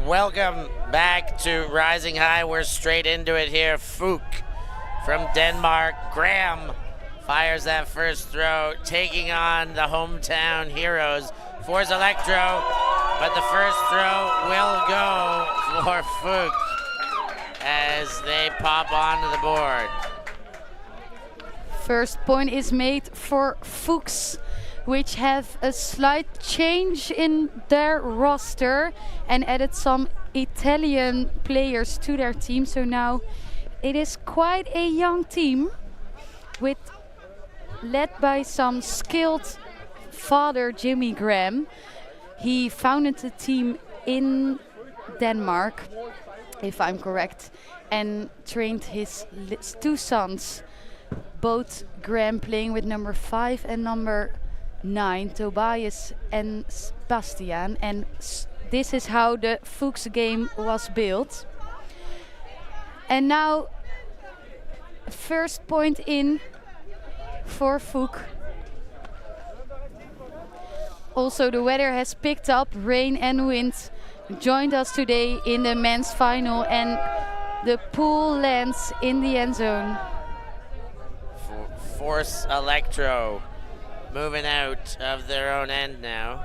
Welcome back to Rising High. We're straight into it here. FUK from Denmark. Graham fires that first throw, taking on the hometown heroes. Force Elektro, but the first throw will go for FUK as they pop onto the board. First point is made for FUKs, which have a slight change in their roster and added some Italian players to their team. So now it is quite a young team led by some skilled father, Jimmy Graham. He founded the team in Denmark, if I'm correct, and trained his two sons, both Graham playing with number 5 and number 9, Tobias and Bastiaan, and this is how the FUK's game was built. And now first point in for FUK. Also the weather has picked up, rain and wind joined us today in the men's final, and the pool lands in the end zone. Force Elektro moving out of their own end now.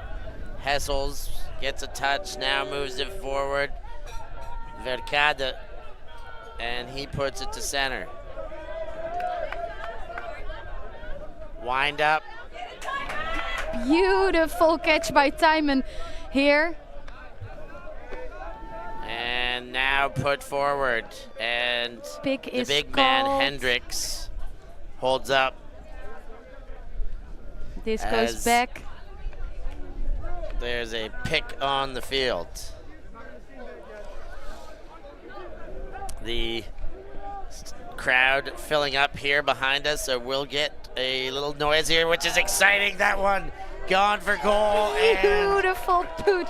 Hessels gets a touch, now moves it forward. Verkade, and he puts it to center. Wind up. Beautiful catch by Timon here. And now put forward. And Pick the is big man, called. Hendricks, holds up. This goes back. There's a pick on the field. The crowd filling up here behind us, so we'll get a little noise here, which is exciting. That one gone for goal. Beautiful put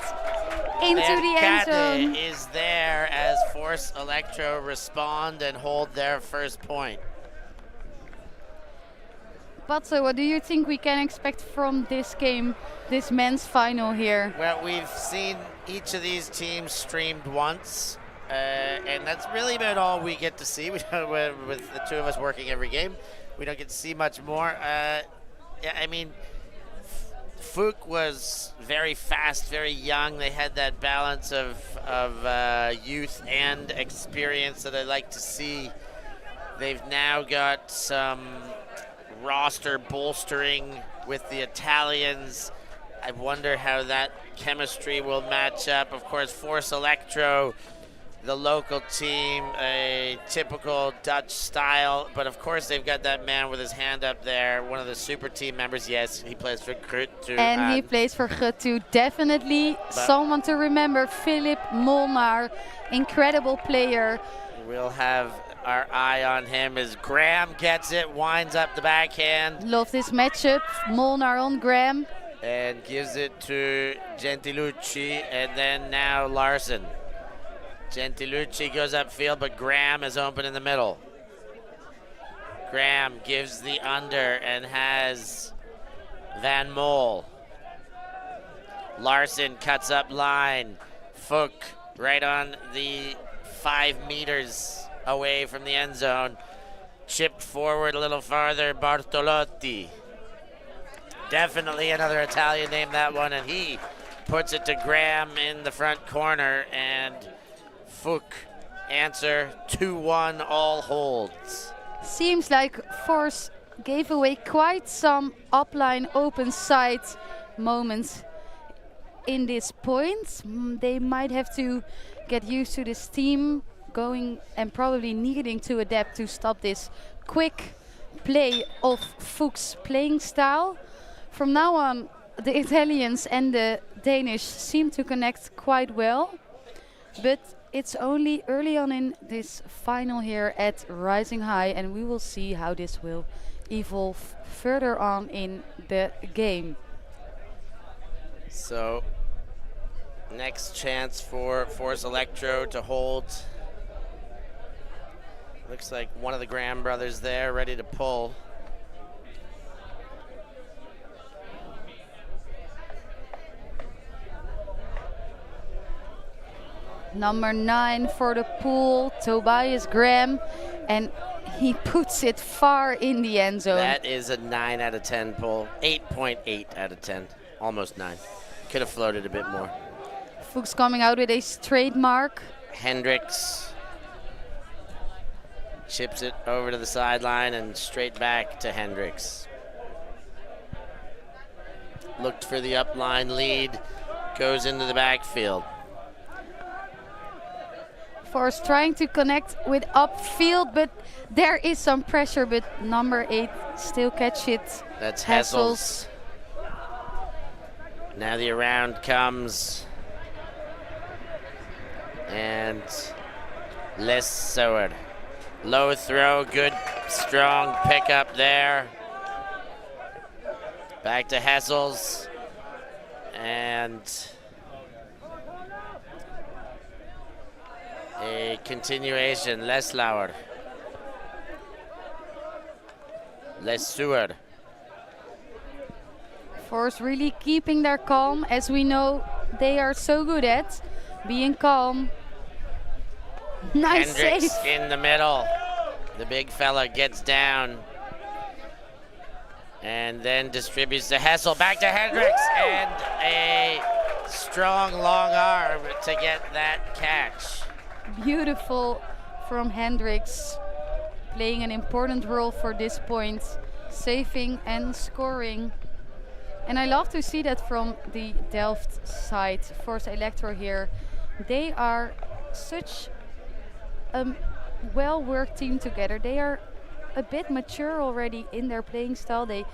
into the end zone. Is there as Force Elektro respond and hold their first point. But so what do you think we can expect from this game, this men's final here? Well, we've seen each of these teams streamed once, and that's really about all we get to see. We don't, with the two of us working every game, we don't get to see much more. Yeah, I mean, FUK was very fast, very young. They had that balance of youth and experience that I like to see. They've now got some roster bolstering with the Italians. I wonder how that chemistry will match up. Of course, Force Elektro, the local team, a typical Dutch style, but of course they've got that man with his hand up there, one of the super team members. Yes, he plays for Groot. And he plays for Groot. Definitely someone to remember, Philip Molnar, incredible player. We'll have our eye on him as Graham gets it, winds up the backhand. Love this matchup, Molnar on Graham. And gives it to Gentilucci, and then now Larsen. Gentilucci goes upfield, but Graham is open in the middle. Graham gives the under and has Van Mol. Larsen cuts up line. FUK right on the 5 meters away from the end zone. Chipped forward a little farther, Bartolotti. Definitely another Italian name, that one, and he puts it to Graham in the front corner, and FUK answer 2-1, all holds. Seems like Force gave away quite some upline open side moments in this point. They might have to get used to this team going and probably needing to adapt to stop this quick play of FUK's playing style. From now on, the Italians and the Danish seem to connect quite well, but it's only early on in this final here at Rising High, and we will see how this will evolve further on in the game. So, next chance for Force Elektro to hold. Looks like one of the Graham brothers there, ready to pull. Number 9 for the pool, Tobias Graham, and he puts it far in the end zone. That is a 9 out of 10 pull. 8.8 out of 10. Almost 9. Could have floated a bit more. FUK's coming out with a straight mark. Hendricks chips it over to the sideline and straight back to Hendricks. Looked for the upline lead, goes into the backfield. Force trying to connect with upfield, but there is some pressure, but number 8 still catch it. That's Hessels. Now the around comes. And Les Soward. Low throw, good strong pickup there. Back to Hessels. And a continuation, Leslauer. Les Seward. Force really keeping their calm, as we know they are so good at being calm. Nice Hendricks save. in the middle. The big fella gets down and then distributes to Hessel. Back to Hendricks and a strong long arm to get that catch. Beautiful from Hendricks, playing an important role for this point, saving and scoring. And I love to see that from the Delft side. Force Elektro here. They are such a well-worked team together. They are a bit mature already in their playing style. They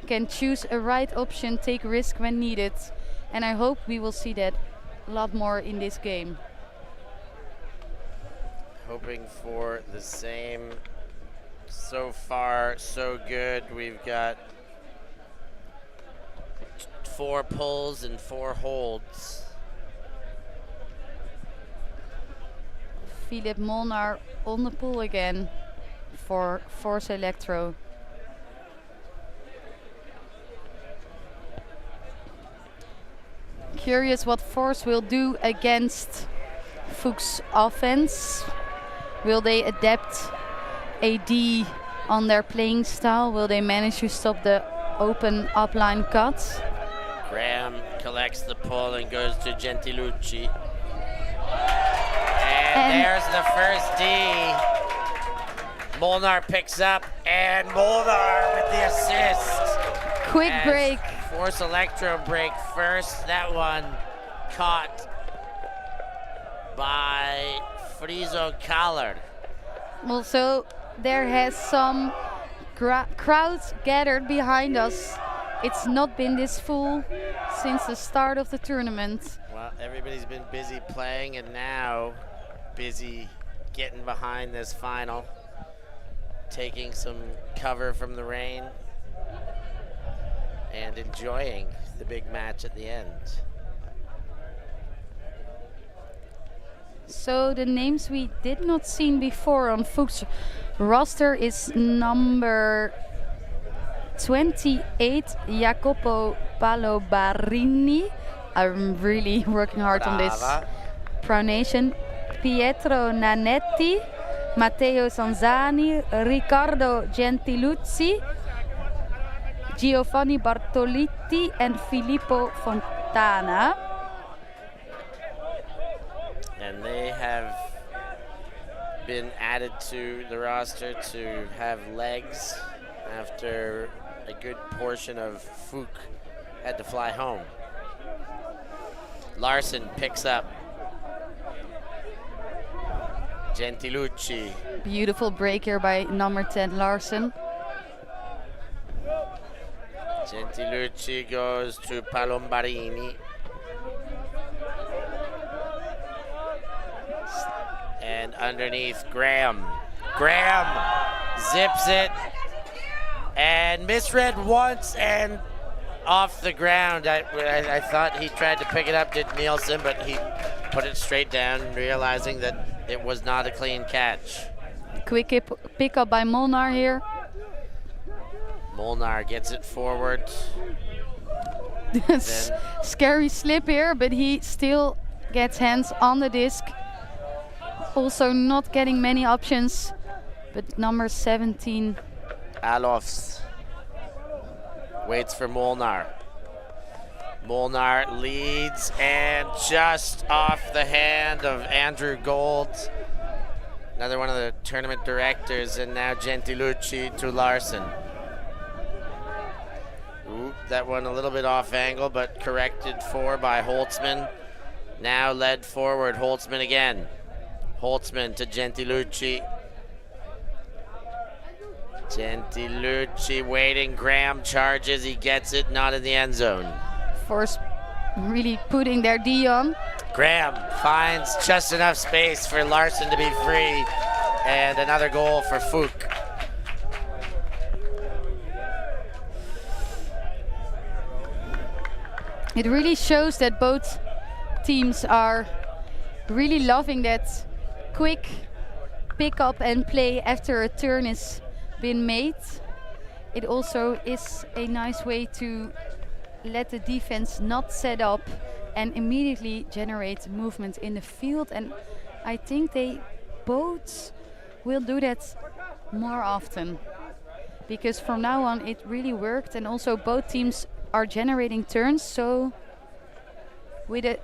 can choose a right option, take risk when needed. And I hope we will see that a lot more in this game. Hoping for the same. So far, so good. We've got 4 pulls and 4 holds. Philip Molnar on the pool again for Force Elektro. Curious what Force will do against FUK's offense. Will they adapt AD on their playing style? Will they manage to stop the open upline cuts? Graham collects the pull and goes to Gentilucci. And there's the first D. Molnar picks up, and Molnar with the assist. Quick break. Force Elektro break first. That one caught by Friso Collard. Also, there has some crowds gathered behind us. It's not been this full since the start of the tournament. Well, everybody's been busy playing and now busy getting behind this final, taking some cover from the rain and enjoying the big match at the end. So the names we did not see before on FUK's roster is number 28, Jacopo Palobarini. I'm really working hard on this pronunciation. Pietro Nanetti, Matteo Sanzani, Riccardo Gentiluzzi, Giovanni Bartolitti, and Filippo Fontana. And they have been added to the roster to have legs after a good portion of FUK had to fly home. Larson picks up. Gentilucci. Beautiful break here by number 10, Larson. Gentilucci goes to Palombarini. And underneath, Graham. Graham zips it and misread once and off the ground. I thought he tried to pick it up, did Nielsen, but he put it straight down, realizing that it was not a clean catch. Quick pick up by Molnar here. Molnar gets it forward. Scary slip here, but he still gets hands on the disc. also not getting many options, but number 17. Alofs waits for Molnar. Molnar leads and just off the hand of Andrew Gold, another one of the tournament directors, and now Gentilucci to Larsen. Ooh, that one a little bit off angle, but corrected for by Holtzman. Now led forward, Holtzman again. Holtzman to Gentilucci. Gentilucci waiting, Graham charges, he gets it, not in the end zone. Force really putting their D on. Graham finds just enough space for Larsen to be free, and another goal for FUK. It really shows that both teams are really loving that quick pick up and play after a turn has been made. It also is a nice way to let the defense not set up and immediately generate movement in the field, and I think they both will do that more often, because from now on it really worked, and also both teams are generating turns. So with a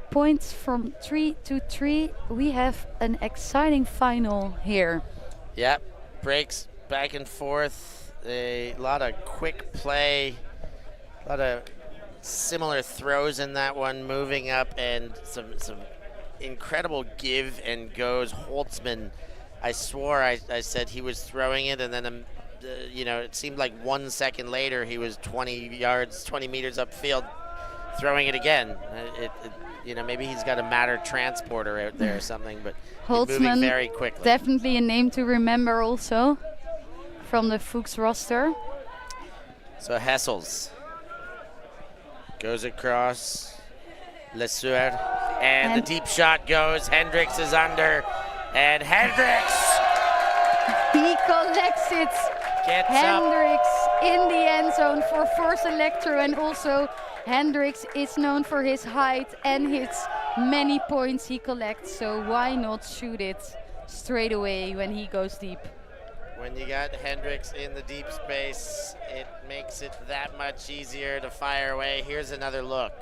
points from 3-3, we have an exciting final here. Yep, breaks back and forth, a lot of quick play, a lot of similar throws in that one, moving up, and some incredible give and goes. Holtzman, I swore I said he was throwing it, and then it seemed like 1 second later he was 20 meters upfield throwing it again. Maybe he's got a Matter transporter out there or something, but moving Holtzman, very quickly. Definitely a name to remember also from the FUK's roster. So Hessels goes across Lesueur, and the deep shot goes. Hendricks is under, and Hendricks! He collects it. Gets Hendricks in the end zone for first Elektro, and also Hendricks is known for his height and his many points he collects, so why not shoot it straight away when he goes deep? When you got Hendricks in the deep space, it makes it that much easier to fire away. Here's another look.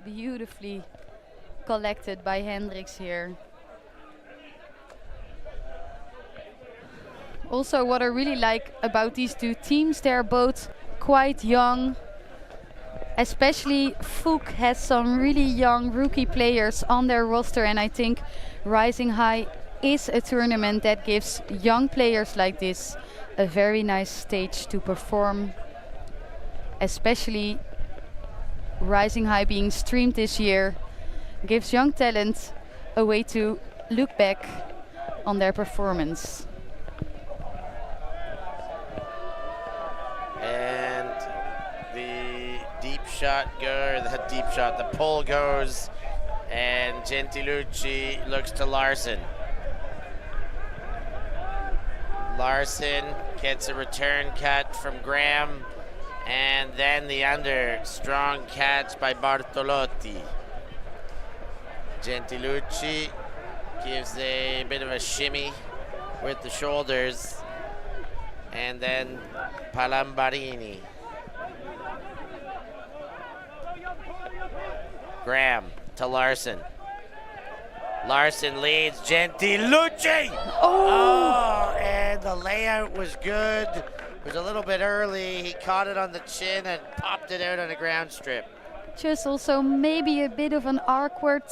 Beautifully collected by Hendricks here. Also, what I really like about these two teams, they're both quite young. Especially FUK has some really young rookie players on their roster, and I think Rising High is a tournament that gives young players like this a very nice stage to perform. Especially Rising High being streamed this year gives young talent a way to look back on their performance. And the pull goes, and Gentilucci looks to Larsen. Larsen gets a return cut from Graham, and then the under, strong catch by Bartolotti. Gentilucci gives a bit of a shimmy with the shoulders, and then Palambarini. Graham to Larsen. Larsen leads, Gentilucci! Oh, and the layout was good. It was a little bit early. He caught it on the chin and popped it out on a ground strip. Just also maybe a bit of an awkward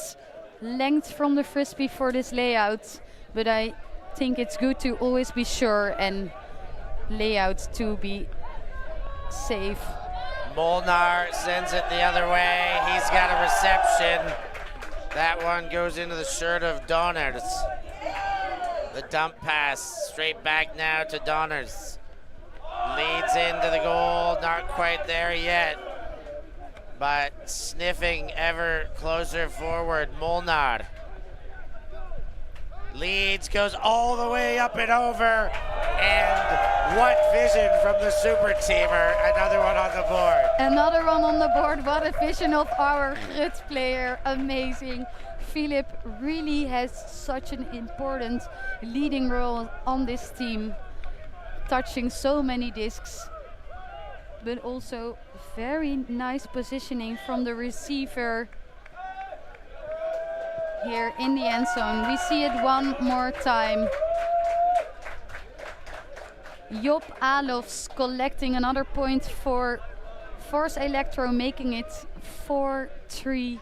length from the Frisbee for this layout, but I think it's good to always be sure and layout to be safe. Molnar sends it the other way. He's got a reception. That one goes into the shirt of Donners. The dump pass straight back now to Donners. Leads into the goal, not quite there yet, but sniffing ever closer forward. Molnar leads, goes all the way up and over, And what vision from the super teamer. Another one on the board. Another one on the board. What a vision of our Grut player. Amazing. Philip really has such an important leading role on this team, touching so many discs, but also very nice positioning from the receiver here in the end zone. We see it one more time. Job Alofs collecting another point for Force Elektro, making it 4-3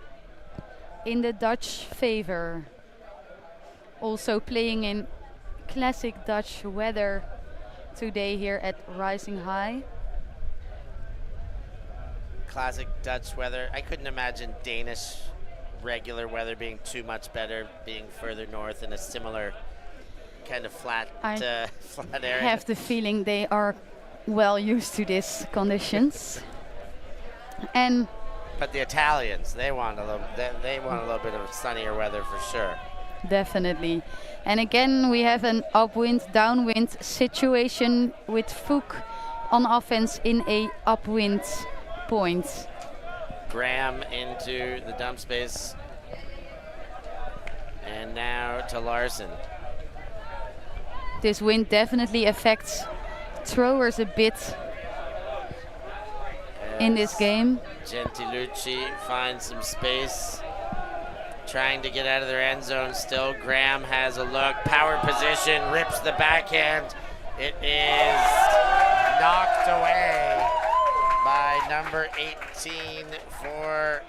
in the Dutch favor. Also playing in classic Dutch weather today here at Rising High. Classic Dutch weather. I couldn't imagine Danish regular weather being too much better, being further north in a similar kind of flat area. I have the feeling they are well used to these conditions. But the Italians, they want a little bit of sunnier weather for sure. Definitely. And again, we have an upwind, downwind situation with FUK on offense in a upwind point. Graham into the dump space. And now to Larson. This wind definitely affects throwers a bit in this game. Gentilucci finds some space, trying to get out of their end zone still. Graham has a look, power position, rips the backhand. It is knocked away by number 18 for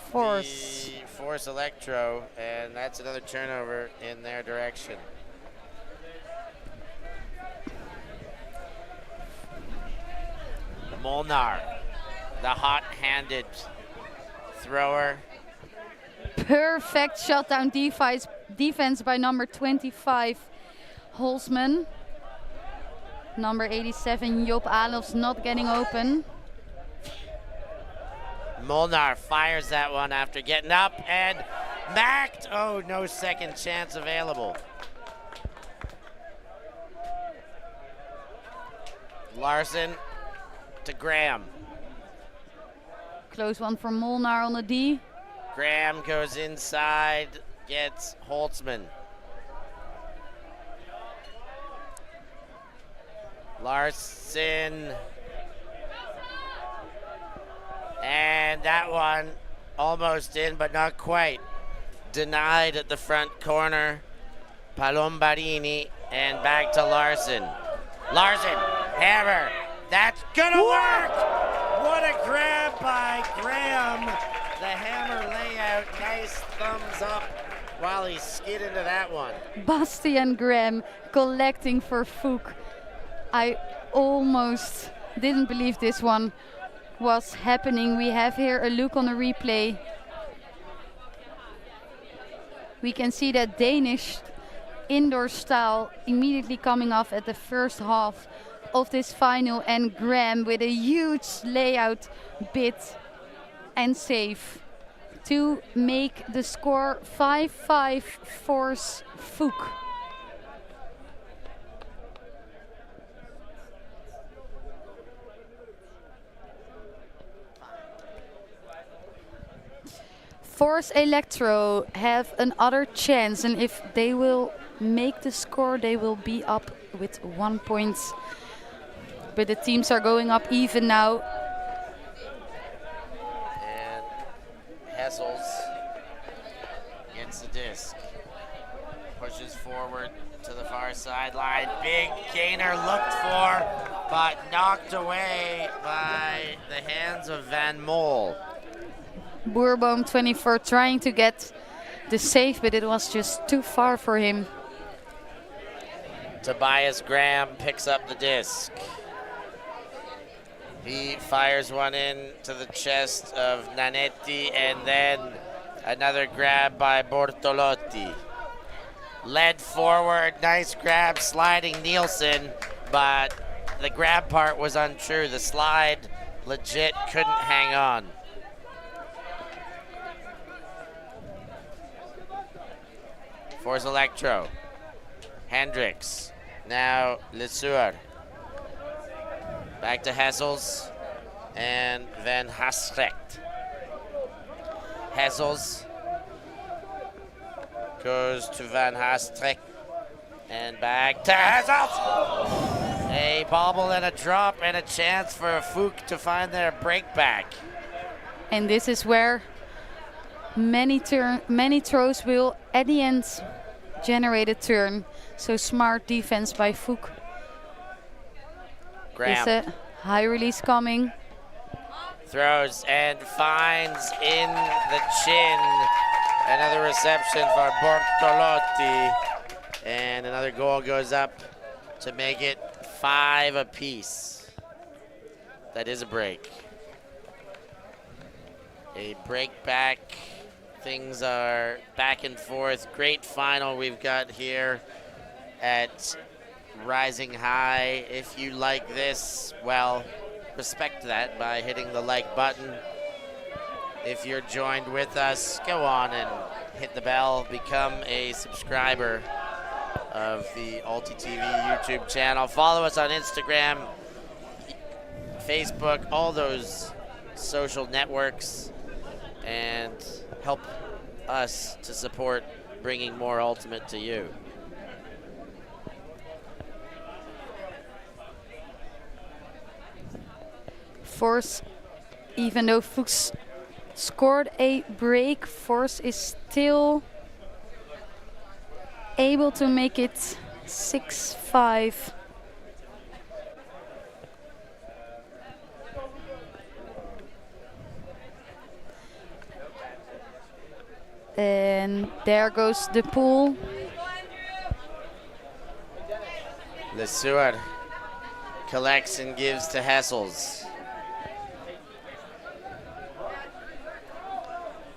Force Elektro, and that's another turnover in their direction. Molnar, the hot-handed thrower. Perfect shutdown defense by number 25, Holzman. Number 87, Job Alofs, not getting open. Molnar fires that one after getting up and macked. Oh, no second chance available. Larson to Graham. Close one from Molnar on the D. Graham goes inside, gets Holtzman. Larson. And that one almost in, but not quite. Denied at the front corner. Palombarini, and back to Larson. Larson, hammer. That's gonna work! What a grab by Graham. The hammer layout, nice thumbs up while he skid into that one. Bastian Graham collecting for FUK. I almost didn't believe this one was happening. We have here a look on the replay. We can see that Danish indoor style immediately coming off at the first half of this final, and Graham with a huge layout bit and save to make the score 5-5 Force FUK. Force Elektro have another chance, and if they will make the score, they will be up with 1 point. But the teams are going up even now. And Hessels gets the disc. Pushes forward to the far sideline. Big gainer looked for, but knocked away by the hands of Van Mol. Boerboom 24 trying to get the save, but it was just too far for him. Tobias Graham picks up the disc. He fires one in to the chest of Nanetti, and then another grab by Bortolotti. Led forward, nice grab, sliding Nielsen, but the grab part was untrue. The slide legit couldn't hang on. Force Elektro. Hendricks Now Lesueur. Back to Hessels. And Van Haastrecht. Hessels goes to Van Haastrecht. And back to Hessels. A bobble and a drop and a chance for a FUK to find their break back. And this is where many throws will at the end generate a turn. So smart defense by FUK. Graham. Is a high release coming. Throws and finds in the chin. Another reception for Bortolotti. And another goal goes up to make it 5 apiece. That is a break. A break back. Things are back and forth. Great final we've got here at Rising High. If you like this, well, respect that by hitting the like button. If you're joined with us, go on and hit the bell, become a subscriber of the ULTI.TV YouTube channel. Follow us on Instagram, Facebook, all those social networks, and help us to support bringing more Ultimate to you. Force, even though Fuchs scored a break, Force is still able to make it 6-5. And there goes the pool. Lesueur collects and gives to Hessels.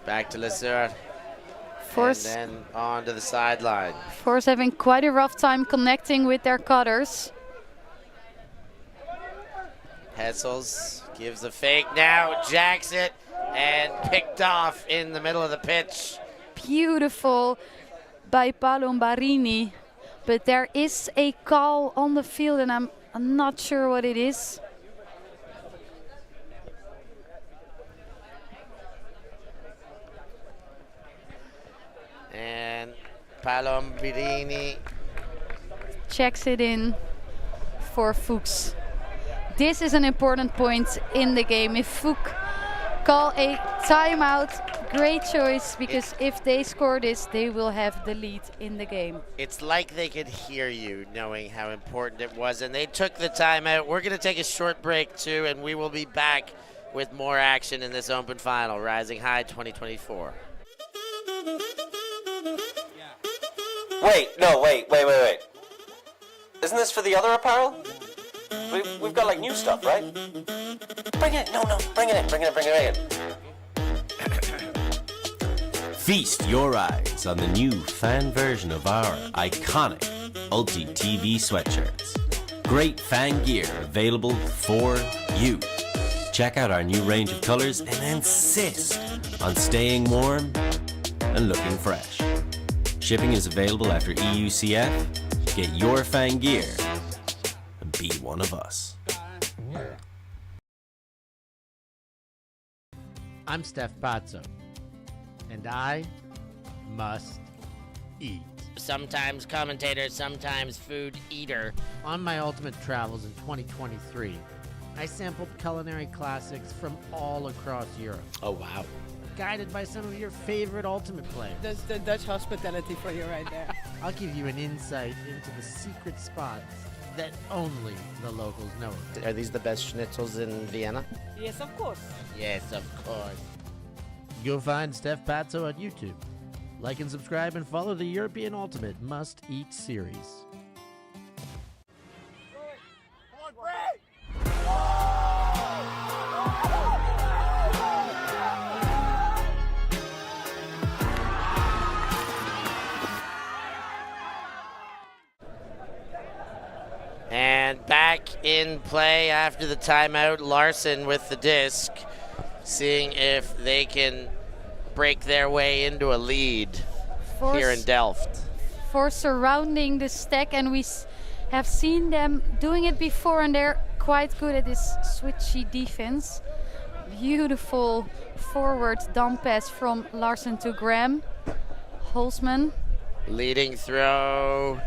Back to Lesueur. Force, and then on to the sideline. Force having quite a rough time connecting with their cutters. Hessels gives a fake now, jacks it, and picked off in the middle of the pitch. Beautiful by Palombarini. But there is a call on the field and I'm not sure what it is. And Palombirini checks it in for Fuchs. This is an important point in the game. If FUK call a timeout, great choice, because if they score this, they will have the lead in the game. It's like they could hear you knowing how important it was, and they took the timeout. We're going to take a short break too, and we will be back with more action in this Open Final, Rising High 2024. Wait. Isn't this for the other apparel? We've got like new stuff, right? Bring it in. Feast your eyes on the new fan version of our iconic ULTI.TV sweatshirts. Great fan gear available for you. Check out our new range of colors and insist on staying warm and looking fresh. Shipping is available after EUCF. Get your fan gear and be one of us. I'm Steph Pazzo, and I must eat. Sometimes commentator, sometimes food eater. On my ultimate travels in 2023, I sampled culinary classics from all across Europe, Oh, wow. guided by some of your favorite ultimate players. That's the Dutch hospitality for you right there. I'll give you an insight into the secret spots that only the locals know of. Are these the best schnitzels in Vienna? Yes, of course. Yes, of course. You'll find Steph Pazzo on YouTube. Like and subscribe and follow the European Ultimate Must Eat series. And back in play after the timeout, Larson with the disc, seeing if they can break their way into a lead here in Delft. For surrounding the stack, and we have seen them doing it before, and they're quite good at this switchy defense. Beautiful forward dump pass from Larsen to Graham. Holzman. Leading throw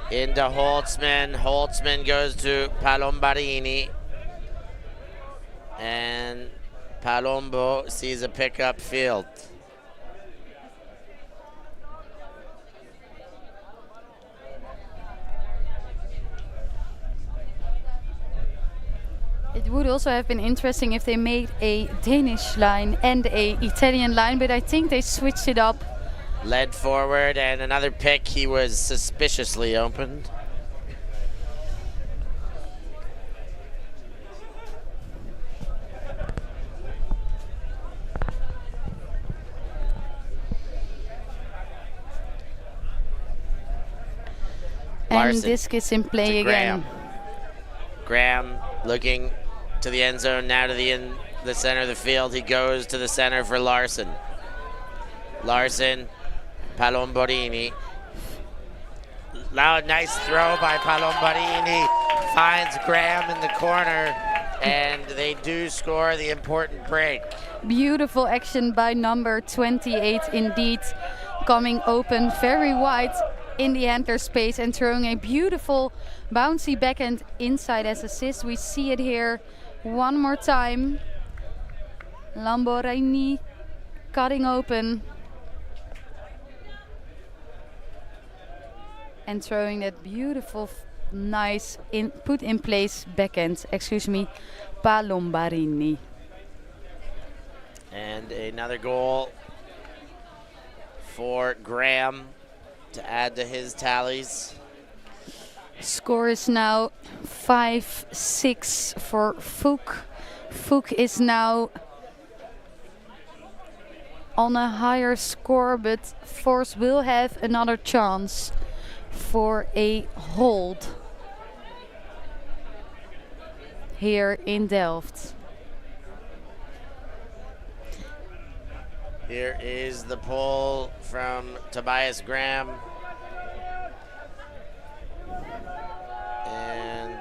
into Holtzman. Holtzman goes to Palombarini. And Palombo sees a pickup field. It would also have been interesting if they made a Danish line and a Italian line, but I think they switched it up. Led forward and another pick. He was suspiciously opened. And Larsen disc is in play to again. Graham looking to the end zone, now to the center of the field. He goes to the center for Larsen. Larsen, Palombarini. Nice throw by Palombarini. Finds Graham in the corner, and they do score the important break. Beautiful action by number 28 indeed. Coming open very wide in the handler space and throwing a beautiful bouncy backhand inside as assist. We see it here one more time. Lamborghini cutting open and throwing that beautiful, nice put in place backhand. Excuse me, Palombarini. And another goal for Graham to add to his tallies. Score is now 5-6 for FUK. FUK is now on a higher score, but Force will have another chance for a hold here in Delft. Here is the pull from Tobias Graham. And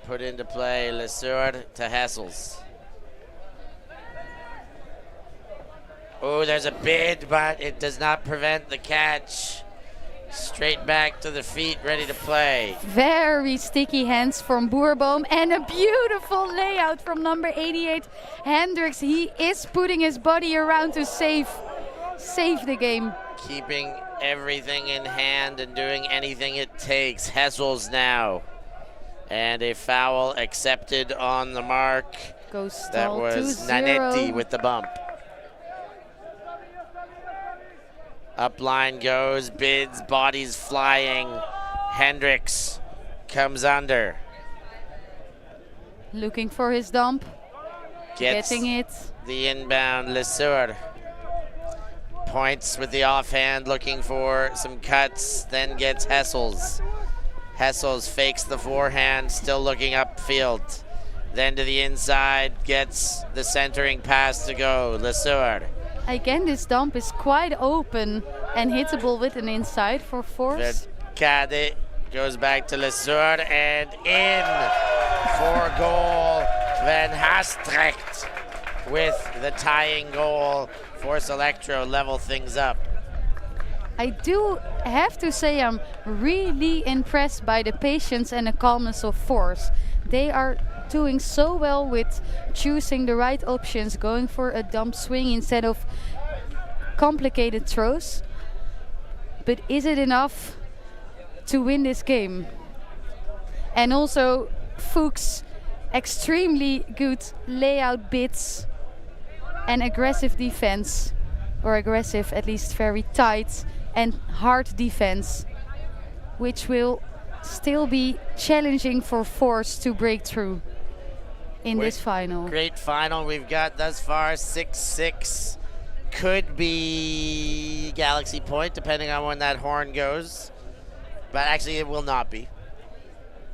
put into play Lesueur to Hessels. Oh, there's a bid, but it does not prevent the catch. Straight back to the feet, ready to play. Very sticky hands from Boerboom and a beautiful layout from number 88, Hendricks. He is putting his body around to save the game. Keeping everything in hand and doing anything it takes. Hessels now. And a foul accepted on the mark. Goes That was Nanetti with the bump. Upline goes, bids, bodies flying. Hendricks comes under. Looking for his dump. Gets Getting it. the inbound, Lesueur. Points with the offhand, looking for some cuts, then gets Hessels. Hessels fakes the forehand, still looking upfield. Then to the inside, gets the centering pass to go, Lesueur. Again, this dump is quite open and hittable with an inside for Force. Verkade goes back to Lesueur and in for goal. Van Hastrecht with the tying goal. Force Elektro level things up. I do have to say I'm really impressed by the patience and the calmness of Force. They are doing so well with choosing the right options, going for a dump swing instead of complicated throws. But is it enough to win this game? And also Fuchs' extremely good layout bids and aggressive defense, or aggressive, at least very tight and hard defense, which will still be challenging for Force to break through in this final. Great final we've got thus far, 6-6. Could be Galaxy point, depending on when that horn goes. But actually it will not be.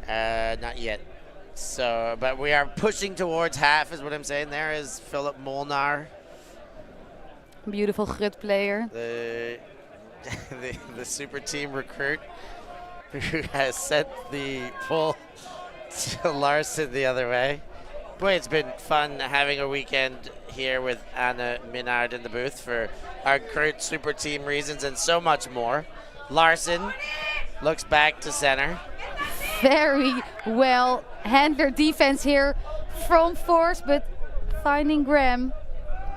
Not yet. So, but we are pushing towards half, is what I'm saying. There is Philip Molnar. Beautiful Grut player. The super team recruit who has sent the pull to Larson the other way. Boy, it's been fun having a weekend here with Anna Minard in the booth for our great super team reasons and so much more. Larson looks back to center. Very well handled defense here from Force, but finding Graham.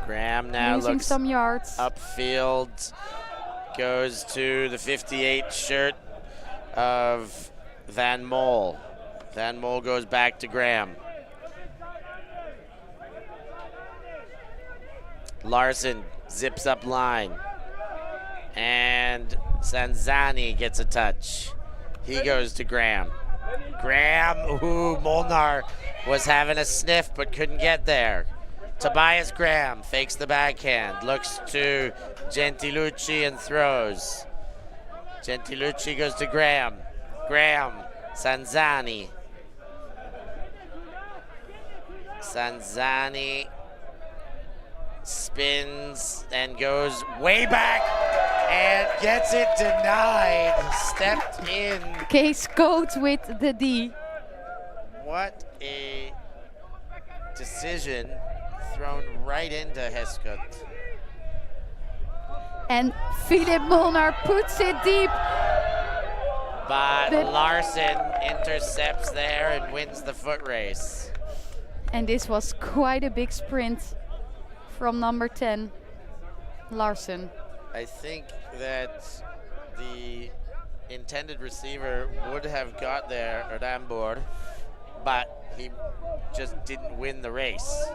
Graham now losing looks some yards. upfield, goes to the 58 shirt of Van Mol. Van Mol goes back to Graham. Larson zips up line. And Sanzani gets a touch. He goes to Graham. Graham, Molnar was having a sniff but couldn't get there. Tobias Graham fakes the backhand, looks to Gentilucci and throws. Gentilucci goes to Graham. Graham, Sanzani. Sanzani spins and goes way back and gets it denied. Stepped in. Case Coat with the D. What a decision, thrown right into Heskut. And Philip Molnar puts it deep. But Larson intercepts there and wins the foot race. And this was quite a big sprint from number 10, Larson. I think that the intended receiver would have got there at Ambor, but he just didn't win the race.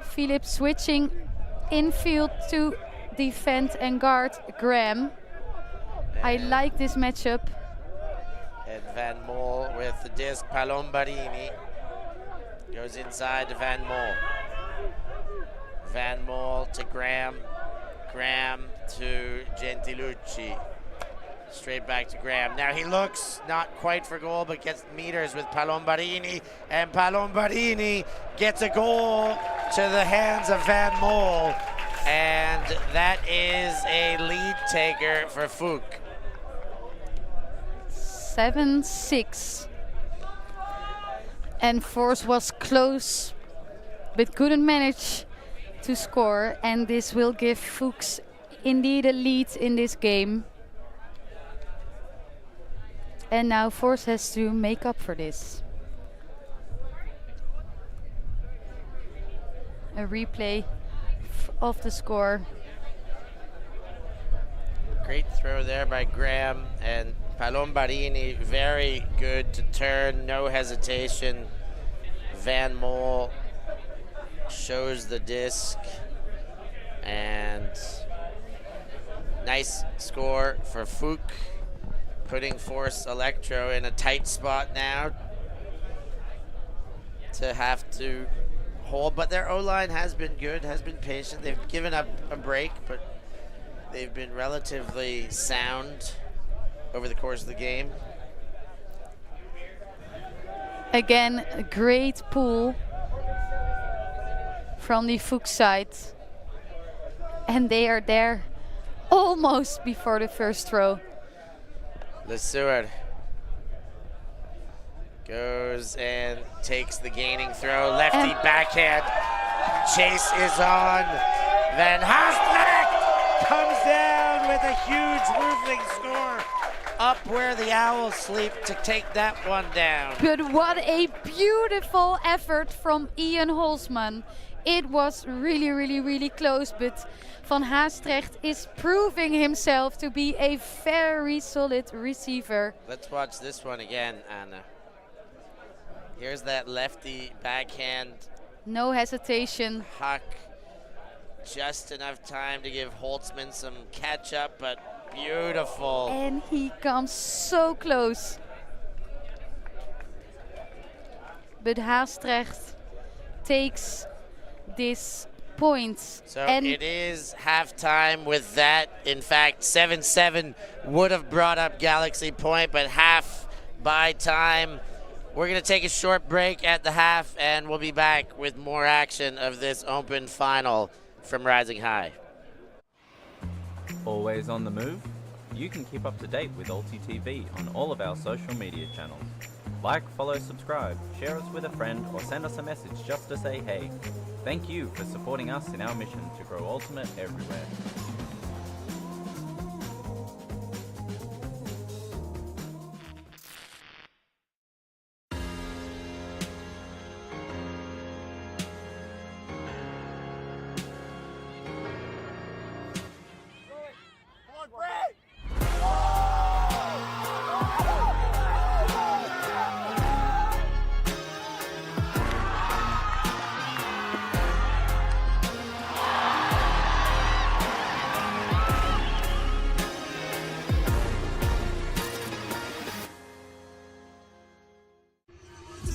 Philip switching infield to defend and guard Graham. I like this matchup. And Van Mol with the disc. Palombarini goes inside to Van Mol. Van Mol to Graham. Graham to Gentilucci. Straight back to Graham. Now he looks not quite for goal, but gets meters with Palombarini. And Palombarini gets a goal to the hands of Van Mol. And that is a lead taker for FUK. 7-6. And Force was close, but couldn't manage to score. And this will give Fuchs indeed a lead in this game. And now Force has to make up for this. A replay of the score. Great throw there by Graham, and Palombarini very good to turn, no hesitation. Van Mol shows the disc, and nice score for FUK, putting Force Elektro in a tight spot now to have to hold, but their O-line has been good, has been patient. They've given up a break, but they've been relatively sound over the course of the game. Again, a great pull from the FUK side. And they are there almost before the first throw. Lesueur goes and takes the gaining throw. Lefty backhand. Chase is on. Van Haastrecht comes down with a huge roofing score up where the Owls sleep to take that one down. But what a beautiful effort from Ian Holzman. It was really, really, really close, but Van Haastrecht is proving himself to be a very solid receiver. Let's watch this one again, Anna. Here's that lefty backhand. No hesitation. Huck, just enough time to give Holtzman some catch up, but beautiful. And he comes so close. But Haastrecht takes this point. So and it is halftime with that. In fact, 7-7 would have brought up Galaxy Point, but half by time. We're going to take a short break at the half, and we'll be back with more action of this open final from Rising High. Always on the move? You can keep up to date with ULTI.TV on all of our social media channels. Like, follow, subscribe, share us with a friend, or send us a message just to say hey. Thank you for supporting us in our mission to grow Ultimate everywhere.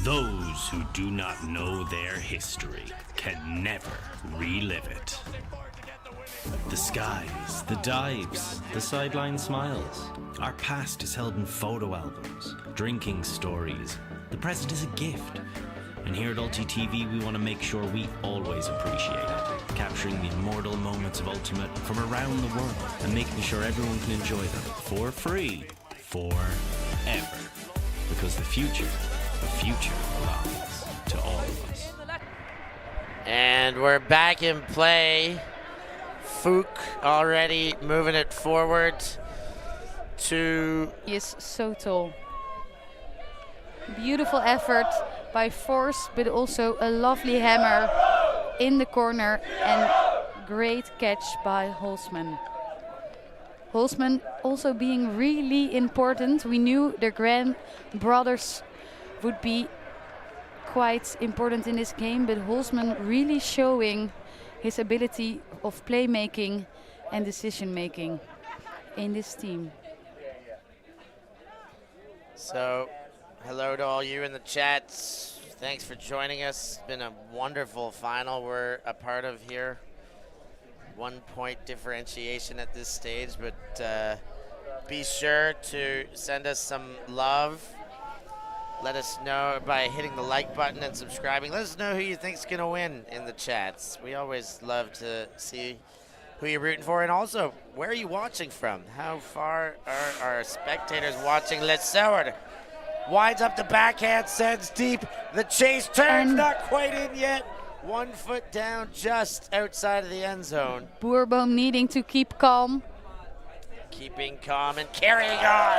Those who do not know their history can never relive it. The skies, the dives, the sideline smiles. Our past is held in photo albums, drinking stories. The present is a gift. And here at ULTI.TV, we want to make sure we always appreciate it, capturing the immortal moments of Ultimate from around the world and making sure everyone can enjoy them for free, forever. Because the future belongs to all of us. And we're back in play. FUK already moving it forward to... He is so tall. Beautiful effort by Force, but also a lovely hammer in the corner and great catch by Holzman. Holzman also being really important. We knew the Grand brothers would be quite important in this game, but Holzman really showing his ability of playmaking and decision making in this team. So, hello to all you in the chats. Thanks for joining us. It's been a wonderful final we're a part of here. 1 point differentiation at this stage, but be sure to send us some love. Let us know by hitting the like button and subscribing. Let us know who you think's gonna win in the chats. We always love to see who you're rooting for, and also where are you watching from? How far are our spectators watching? Lesauer winds up the backhand, sends deep. The chase turns, not quite in yet. 1 foot down, just outside of the end zone. Boerboom needing to keep calm. Keeping calm and carrying on.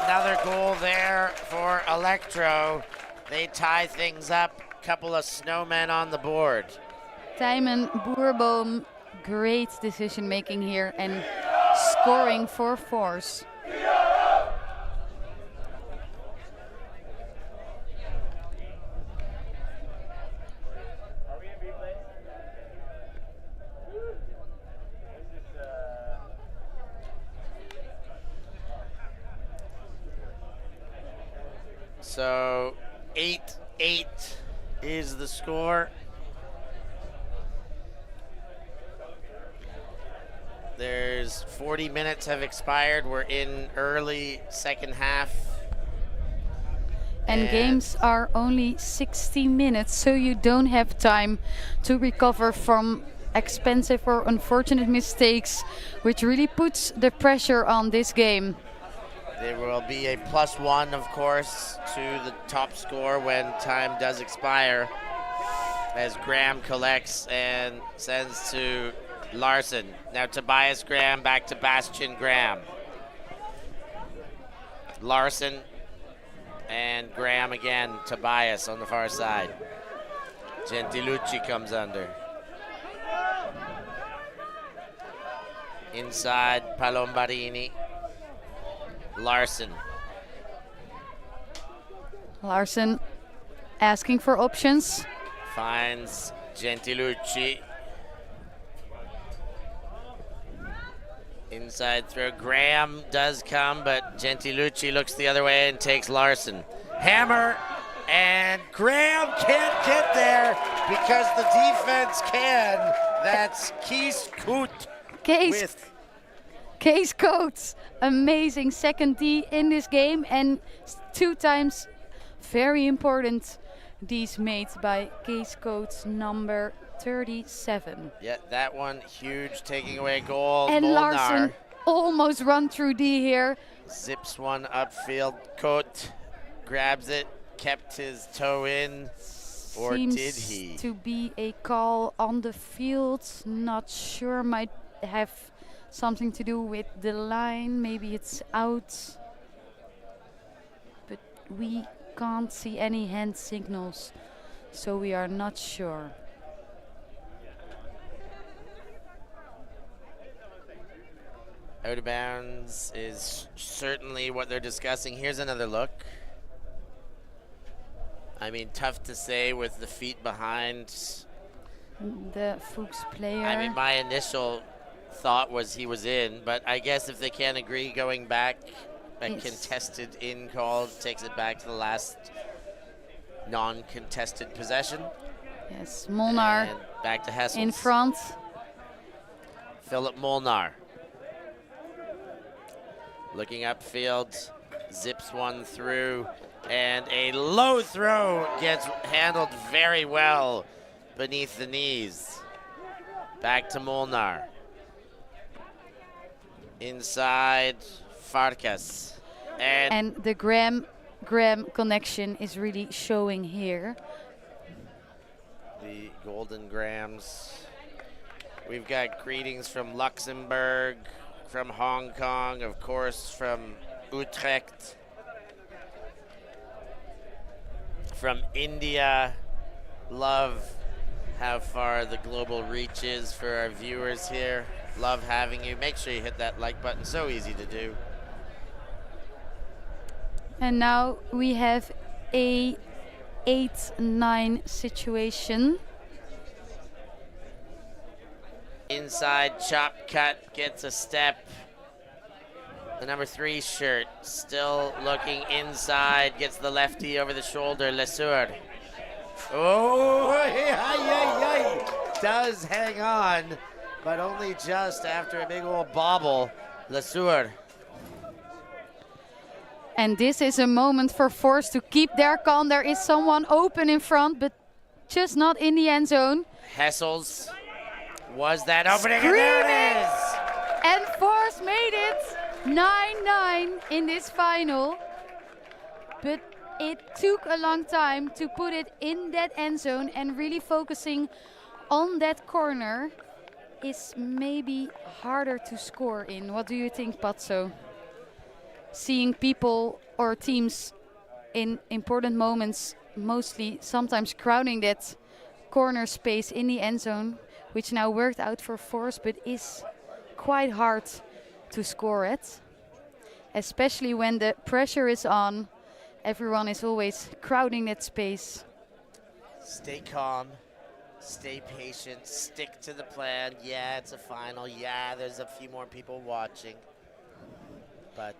Another goal there for Elektro. They tie things up. Couple of snowmen on the board. Tijmen Boerboom, great decision making here and scoring for Force. So 8-8 is the score. There's 40 minutes have expired. We're in early second half. And games are only 60 minutes, so you don't have time to recover from expensive or unfortunate mistakes, which really puts the pressure on this game. There will be a +1, of course, to the top score when time does expire, as Graham collects and sends to Larson. Now Tobias Graham back to Bastian Graham. Larson and Graham again. Tobias on the far side. Gentilucci comes under. Inside Palombarini. Larson. Larson asking for options. Finds Gentilucci. Inside throw. Graham does come, but Gentilucci looks the other way and takes Larson. Hammer, and Graham can't get there because the defense can. That's Kees Koot. Kees Coates, amazing second D in this game, and 2 times very important D's made by Kees Coates, number 37. Yeah, that one huge, taking away goal. And Molnar. Larson almost run through D here. Zips one upfield. Cote grabs it, kept his toe in. Or Seems did he? to be a call on the field. Not sure. Might have something to do with the line. Maybe it's out. But we can't see any hand signals, so we are not sure. Out of bounds is certainly what they're discussing. Here's another look. I mean, tough to say with the feet behind. The FUK's player. I mean, my initial thought was he was in, but I guess if they can't agree going back, a contested in call takes it back to the last non-contested possession. Yes, Molnar And back to Hessels. in front. Philip Molnar. Looking upfield, zips one through, and a low throw gets handled very well beneath the knees. Back to Molnar. Inside, Farkas. And the Graham connection is really showing here. The Golden Grams. We've got greetings from Luxembourg, from Hong Kong, of course, from Utrecht, from India. Love how far the global reach is for our viewers here. Love having you. Make sure you hit that like button. So easy to do. And now we have a 8-9 situation. Inside chop cut gets a step. The number 3 shirt still looking inside, gets the lefty over the shoulder. Lesueur. Oh, does hang on, but only just after a big old bobble. Lesueur. And this is a moment for Force to keep their calm. There is someone open in front, but just not in the end zone. Hessels was that opening, and there it is. And Force made it 9-9 in this final. But it took a long time to put it in that end zone, and really focusing on that corner is maybe harder to score in. What do you think, Patso? Seeing people or teams in important moments, mostly sometimes crowding that corner space in the end zone, which now worked out for Force, but is quite hard to score it. Especially when the pressure is on, everyone is always crowding that space. Stay calm, stay patient, stick to the plan. Yeah, it's a final. Yeah, there's a few more people watching. But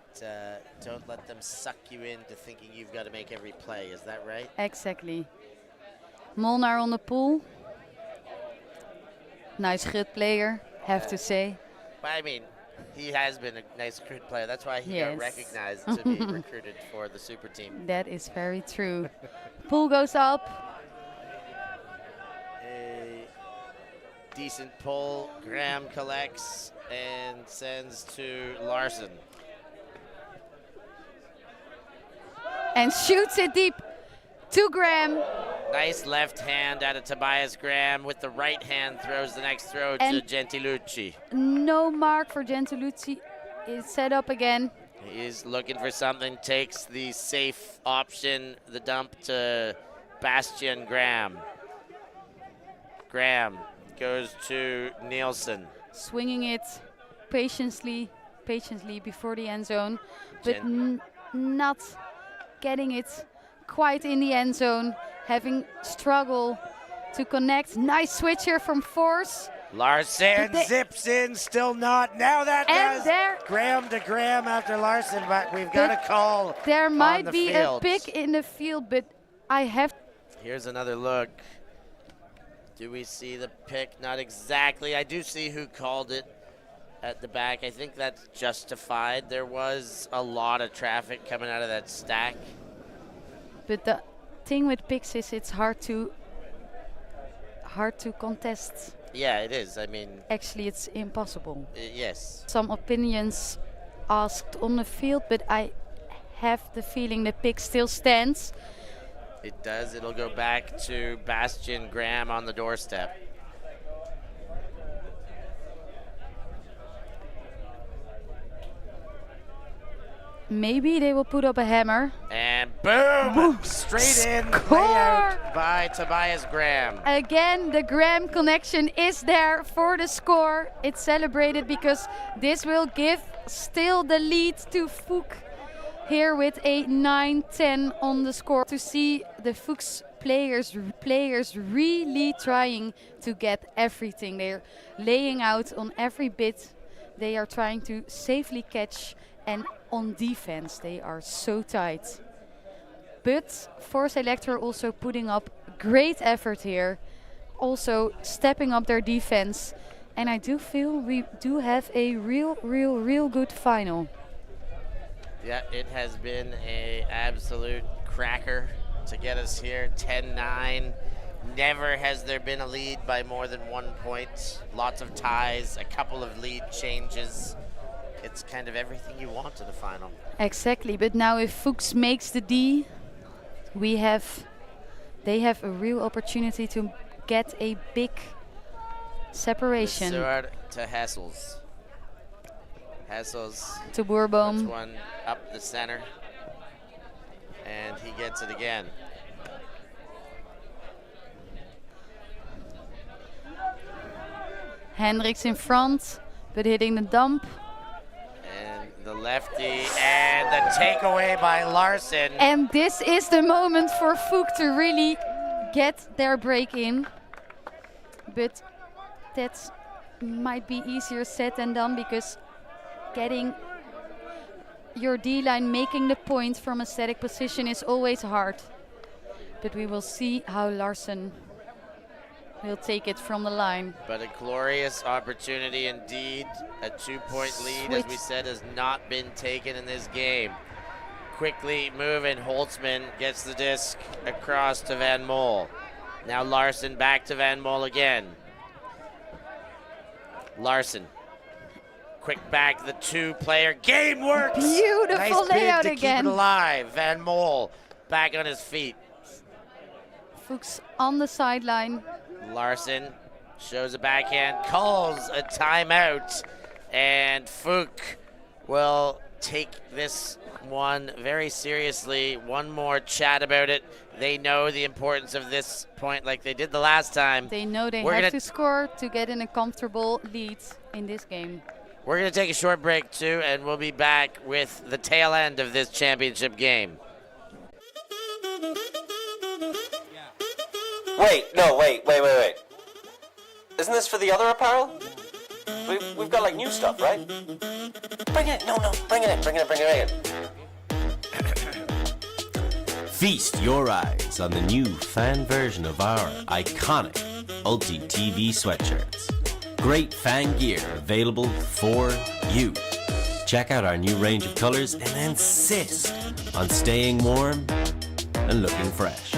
don't let them suck you into thinking you've got to make every play. Is that right? Exactly. Molnar on the pool. Nice good player, have to say. But I mean, he has been a nice recruit player. That's why he got Yes. recognized to be recruited for the super team. That is very true. Pool goes up. A decent pull. Graham collects and sends to Larson. And shoots it deep to Graham. Nice left hand out of Tobias Graham. With the right hand throws the next throw to And Gentilucci. no mark for Gentilucci. Is set up again. He's looking for something, takes the safe option, the dump to Bastian Graham. Graham goes to Nielsen. Swinging it patiently before the end zone, but not getting it quite in the end zone, having struggle to connect. Nice switch here from Force. Larson zips in, still not. Now that And does. there- Graham to Graham after Larson, but we've got a call. There on might the be field. a pick in the field, but I have. Here's another look. Do we see the pick? Not exactly. I do see who called it at the back. I think that's justified. There was a lot of traffic coming out of that stack. But the thing with picks is it's hard to contest. Yeah, it is. I mean, Actually, it's impossible. yes. Some opinions asked on the field, but I have the feeling the pick still stands. It does. It'll go back to Bastian Graham on the doorstep. Maybe they will put up a hammer. And boom! Straight in, layout by Tobias Graham. Again, the Graham connection is there for the score. It's celebrated because this will give still the lead to FUK here with a 9-10 on the score. To see the FUK's players really trying to get everything. They're laying out on every bit. They are trying to safely catch, and on defense they are so tight. But Force Elektro also putting up great effort here, also stepping up their defense, and I do feel we do have a real good final. Yeah, it has been an absolute cracker to get us here. 10-9. Never has there been a lead by more than 1 point. Lots of ties, a couple of lead changes. It's kind of everything you want in the final. Exactly, but now if Fuchs makes the D, they have a real opportunity to get a big separation. Sword to Hessels. Hessels To puts Boerboom. one up the center, and he gets it again. Hendricks in front, but hitting the dump. And the lefty, and the takeaway by Larson. And this is the moment for FUK to really get their break in. But that might be easier said than done, because getting your D-line making the point from a static position is always hard. But we will see how Larson will take it from the line. But a glorious opportunity indeed. A 2-point lead, as we said, has not been taken in this game. Quickly moving, Holtzman gets the disc across to Van Mol. Now Larson back to Van Mol again. Larson. Quick back, the two-player game works. Beautiful nice layout bid to again. keep it alive. Van Mol back on his feet. Fuchs on the sideline. Larson shows a backhand, calls a timeout, and FUK will take this one very seriously. One more chat about it. They know the importance of this point like they did the last time. They know they We're have gonna to score to get in a comfortable lead in this game. We're going to take a short break too, and we'll be back with the tail end of this championship game. Wait. Isn't this for the other apparel? We've got like new stuff, right? Bring it. No, bring it in. Feast your eyes on the new fan version of our iconic ULTI.TV sweatshirts. Great fan gear available for you. Check out our new range of colors and insist on staying warm and looking fresh.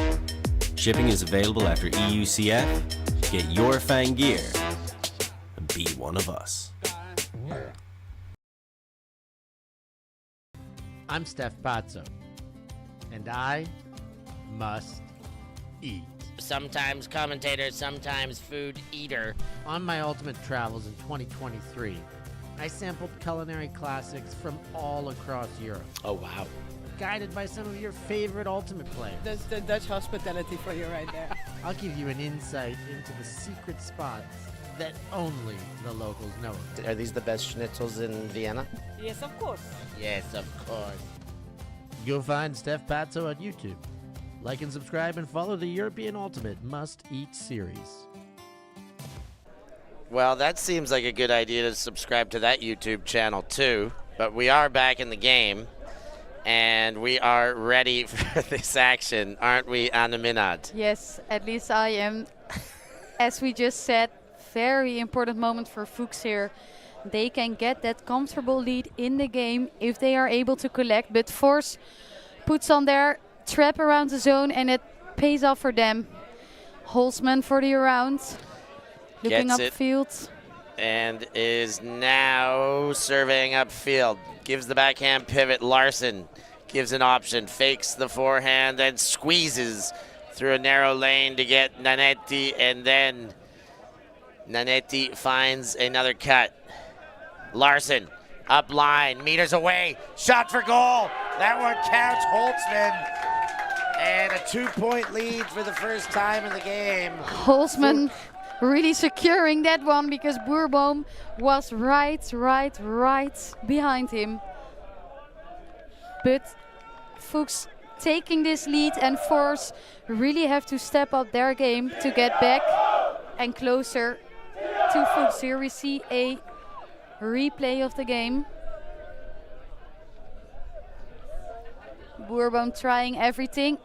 Shipping is available after EUCF. Get your fan gear and be one of us. I'm Steph Pazzo, and I must eat. Sometimes commentator, sometimes food eater. On my ultimate travels in 2023, I sampled culinary classics from all across Europe, Oh, wow. guided by some of your favorite ultimate players. That's the Dutch hospitality for you right there. I'll give you an insight into the secret spots that only the locals know of. Are these the best schnitzels in Vienna? Yes, of course. Yes, of course. Go find Steph Pazzo on YouTube. Like and subscribe and follow the European Ultimate Must-Eat series. Well, that seems like a good idea to subscribe to that YouTube channel too. But we are back in the game, and we are ready for this action, aren't we, Anne Minad? Yes, at least I am. As we just said, very important moment for Fuchs here. They can get that comfortable lead in the game if they are able to collect, but Force puts on their trap around the zone, and it pays off for them. Holzman for the around. Looking Gets it. upfield. And is now surveying upfield. Gives the backhand pivot. Larson gives an option. Fakes the forehand and squeezes through a narrow lane to get Nanetti. And then Nanetti finds another cut. Larson up line, meters away. Shot for goal. That one counts. Holtzman. And a 2-point lead for the first time in the game. Holzman really securing that one because Boerboom was right behind him. But Fuchs taking this lead, and Force really have to step up their game to get back and closer to Fuchs. Here we see a replay of the game. Boerboom trying everything.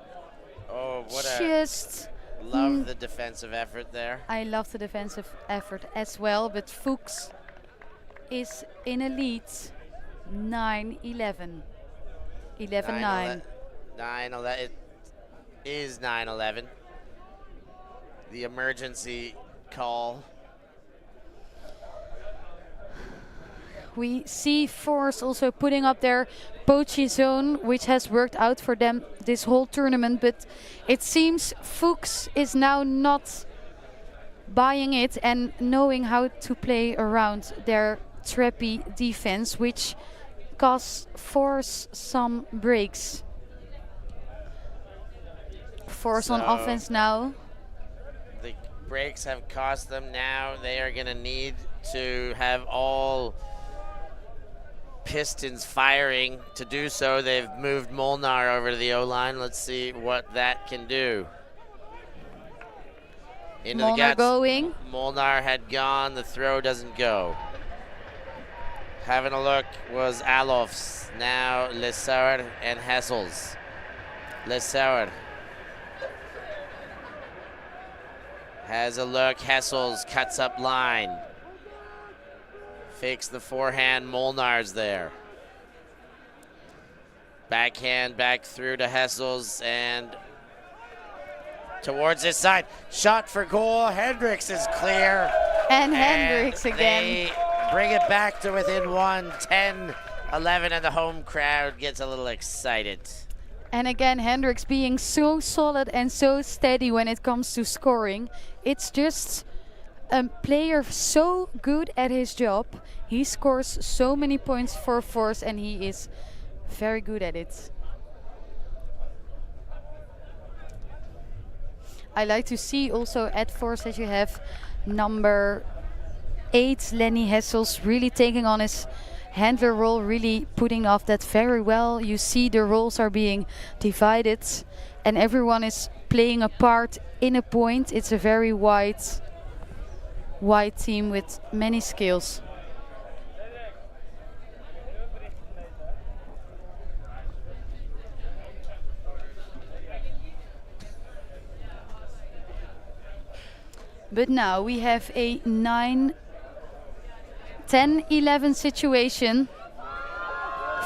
Oh, what Just love the defensive effort there. I love the defensive effort as well, but Fuchs is in a lead. 9-11. 11-9. 9-11. It is 9-11. The emergency call. We see Force also putting up their poachy zone, which has worked out for them this whole tournament, but it seems Fuchs is now not buying it and knowing how to play around their trappy defense, which costs Force some breaks. Force on offense now. The breaks have cost them. Now they are going to need to have all pistons firing. To do so, they've moved Molnar over to the O-line. Let's see what that can do. Into Molnar the guts. going. Molnar had gone. The throw doesn't go. Having a look was Alofs. Now Lesauer and Hessels. Lesauer has a look. Hessels cuts up line. Fakes the forehand. Molnar's there. Backhand back through to Hessels and towards this side. Shot for goal. Hendricks is clear. And Hendricks again. They bring it back to within one. 10-11, and the home crowd gets a little excited. And again, Hendricks being so solid and so steady when it comes to scoring. It's just a player so good at his job. He scores so many points for Force, and he is very good at it. I like to see also at Force that you have number 8, Lenny Hessels, really taking on his handler role, really putting off that very well. You see the roles are being divided and everyone is playing a part in a point. It's a very wide team with many skills. But now we have a 10-11 situation.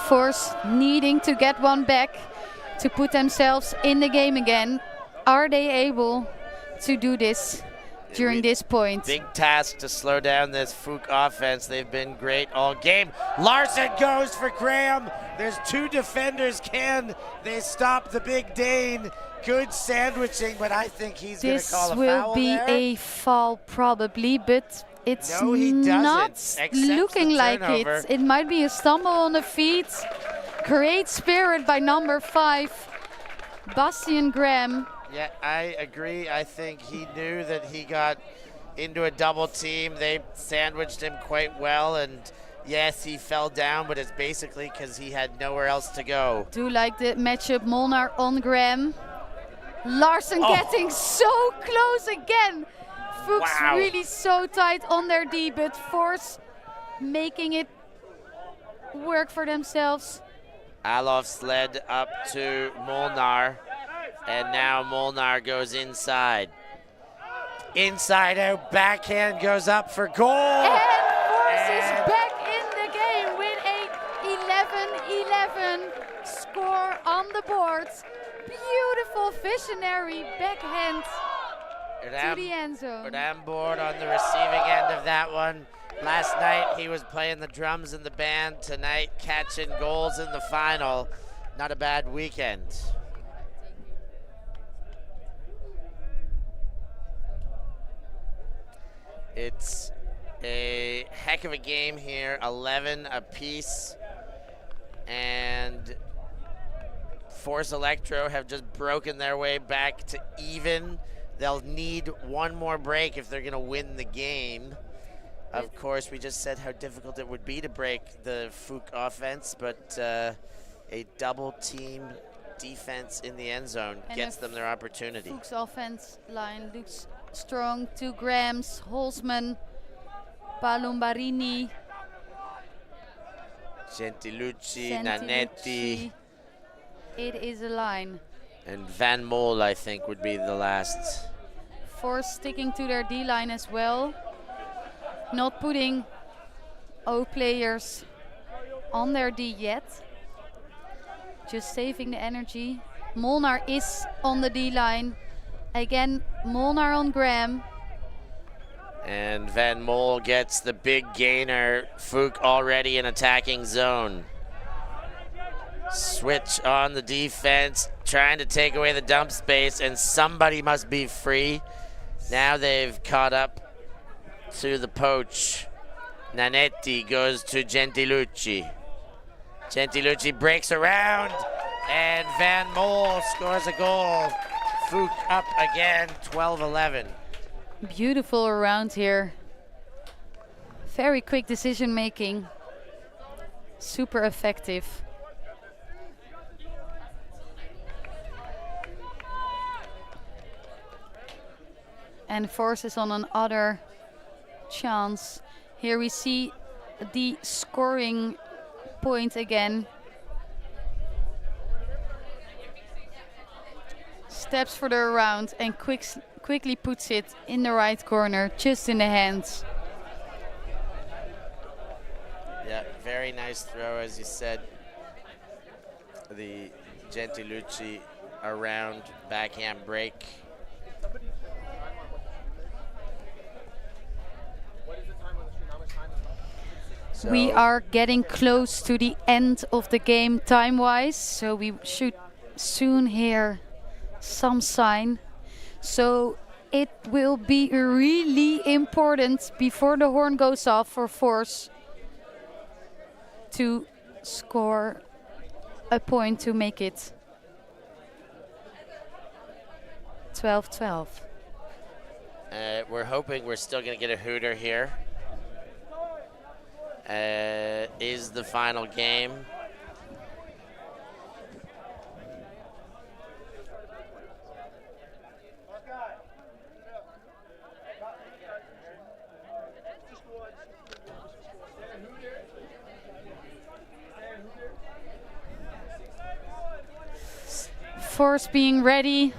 Force needing to get one back to put themselves in the game again. Are they able to do this during this point? Big task to slow down this FUK offense. They've been great all game. Larson goes for Graham. There's 2 defenders. Can they stop the big Dane? Good sandwiching, but I think he's going to call a foul This will be there. a foul probably, but it's No, he not doesn't. looking The like turnover. it. It might be a stumble on the feet. Great spirit by number 5, Bastian Graham. Yeah, I agree. I think he knew that he got into a double team. They sandwiched him quite well, and yes, he fell down, but it's basically because he had nowhere else to go. Do like the matchup Molnar on Graham. Larson getting so close again. Fuchs Wow. really so tight on their D, but Force making it work for themselves. Alofs led up to Molnar, and now Molnar goes inside. Inside out, backhand goes up for goal. And Force is back in the game with a 11-11 score on the board. Beautiful visionary backhand. to the end zone. Board on the receiving end of that one. Last night he was playing the drums in the band. Tonight catching goals in the final. Not a bad weekend. It's a heck of a game here. 11 apiece. And Force Elektro have just broken their way back to even. They'll need one more break if they're going to win the game. Of course, we just said how difficult it would be to break the FUK offense, but a double team defense in the end zone gets them their opportunity. FUK's offense line looks strong. 2 Grams, Holzman, Palombarini, Gentilucci, Nanetti. It is a line. And Van Mol, I think, would be the last. Force sticking to their D-line as well. Not putting O players on their D yet. Just saving the energy. Molnar is on the D-line. Again, Molnar on Graham. And Van Mol gets the big gainer. FUK already in attacking zone. Switch on the defense, trying to take away the dump space, and somebody must be free. Now they've caught up to the poach. Nanetti goes to Gentilucci. Gentilucci breaks around, and Van Mol scores a goal. FUK up again, 12-11. Beautiful around here. Very quick decision making. Super effective. And Force is on another chance. Here we see the scoring point again. Steps for the around and quickly puts it in the right corner, just in the hands. Yeah, very nice throw, as you said. The Gentilucci around backhand break. So we are getting close to the end of the game time-wise, so we should soon hear some sign. So it will be really important before the horn goes off for Force to score a point to make it 12-12. We're hoping we're still going to get a hooter here. Is the final game. Force being ready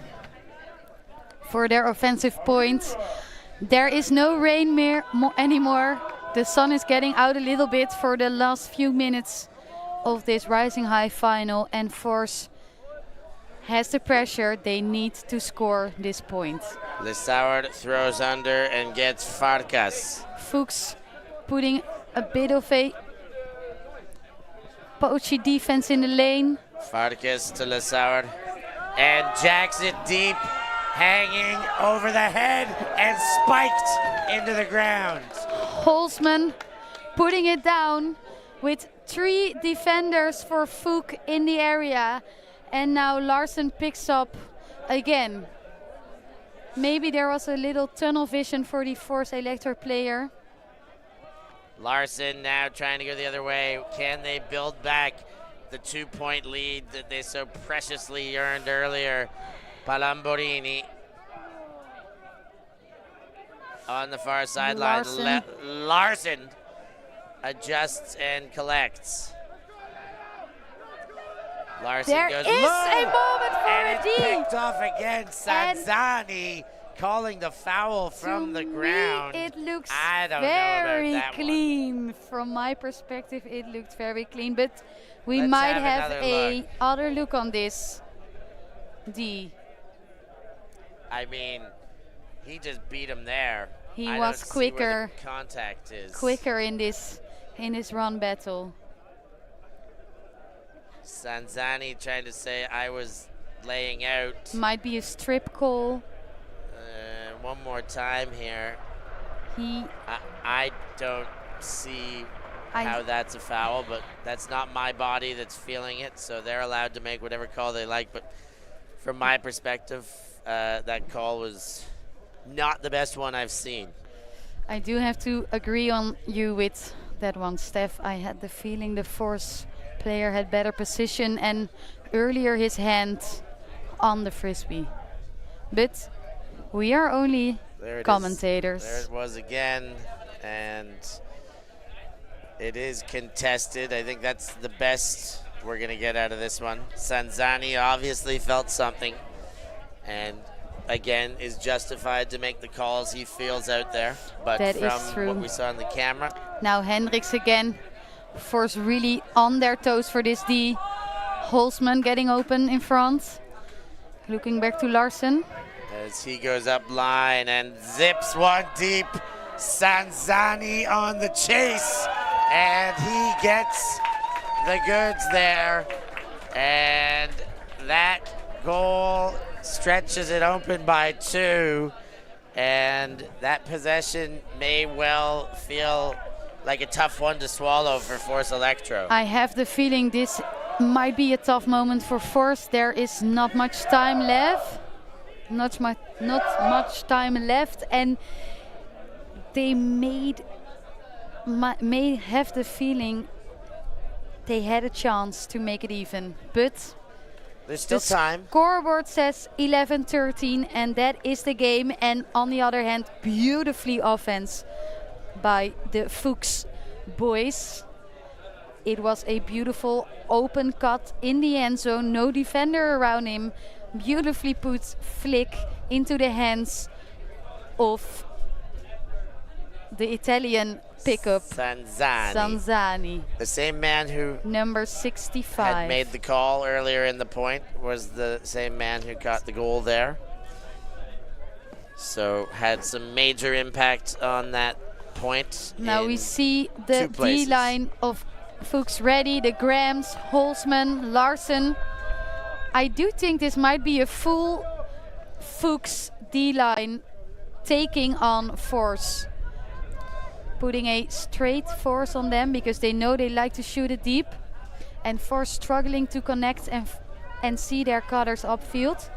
for their offensive point. There is no rain anymore. The sun is getting out a little bit for the last few minutes of this Rising High final, and Force has the pressure. They need to score this point. Lissauer throws under and gets Farkas. Fuchs putting a bit of a poachy defense in the lane. Farkas to Lissauer and jacks it deep, hanging over the head and spiked into the ground. Holzman putting it down with 3 defenders for FUK in the area. And now Larsen picks up again. Maybe there was a little tunnel vision for the Force Elektro player. Larsen now trying to go the other way. Can they build back the 2-point lead that they so preciously earned earlier? Palamborini on the far sideline. Larsen adjusts and collects. Larsen there goes is low, a moment for and a D. it's picked off again. Sanzani calling the foul from the ground. It looks I don't very know about that clean. From my perspective, it looked very clean. But we Let's might have have another look. other look on this D. I mean, He just beat him there. He I was don't see where quicker. the contact is. Quicker in this run battle. Sanzani trying to say I was laying out. Might be a strip call. One more time here. I don't see how that's a foul, but that's not my body that's feeling it, so they're allowed to make whatever call they like. But from my perspective, that call was not the best one I've seen. I do have to agree on you with that one, Steph. I had the feeling the Force player had better position and earlier his hand on the Frisbee. But we are only commentators. There it was again, and it is contested. I think that's the best we're going to get out of this one. Sanzani obviously felt something, and again is justified to make the calls he feels out there. But that from is true. what we saw on the camera. Now Hendricks again. Force really on their toes for this D. Holzman getting open in front. Looking back to Larsen. As he goes up line and zips one deep. Sanzani on the chase. And he gets the goods there. And that goal stretches it open by 2. And that possession may well feel like a tough one to swallow for Force Elektro. I have the feeling this might be a tough moment for Force. There is not much time left. Not much time left, and they may have the feeling they had a chance to make it even, but there's still time. Scoreboard says 11-13, and that is the game. And on the other hand, beautifully offense by the FUK's boys. It was a beautiful open cut in the end zone, no defender around him. Beautifully put flick into the hands of the Italian pickup, Sanzani. The same man who number 65 had made the call earlier in the point was the same man who got the goal there. So had some major impact on that point. Now we see the D-line of Fuchs ready, the Grams, Holzman, Larsen. I do think this might be a full Fuchs D-line taking on Force. Putting a straight Force on them because they know they like to shoot it deep. And Force struggling to connect and see their cutters upfield.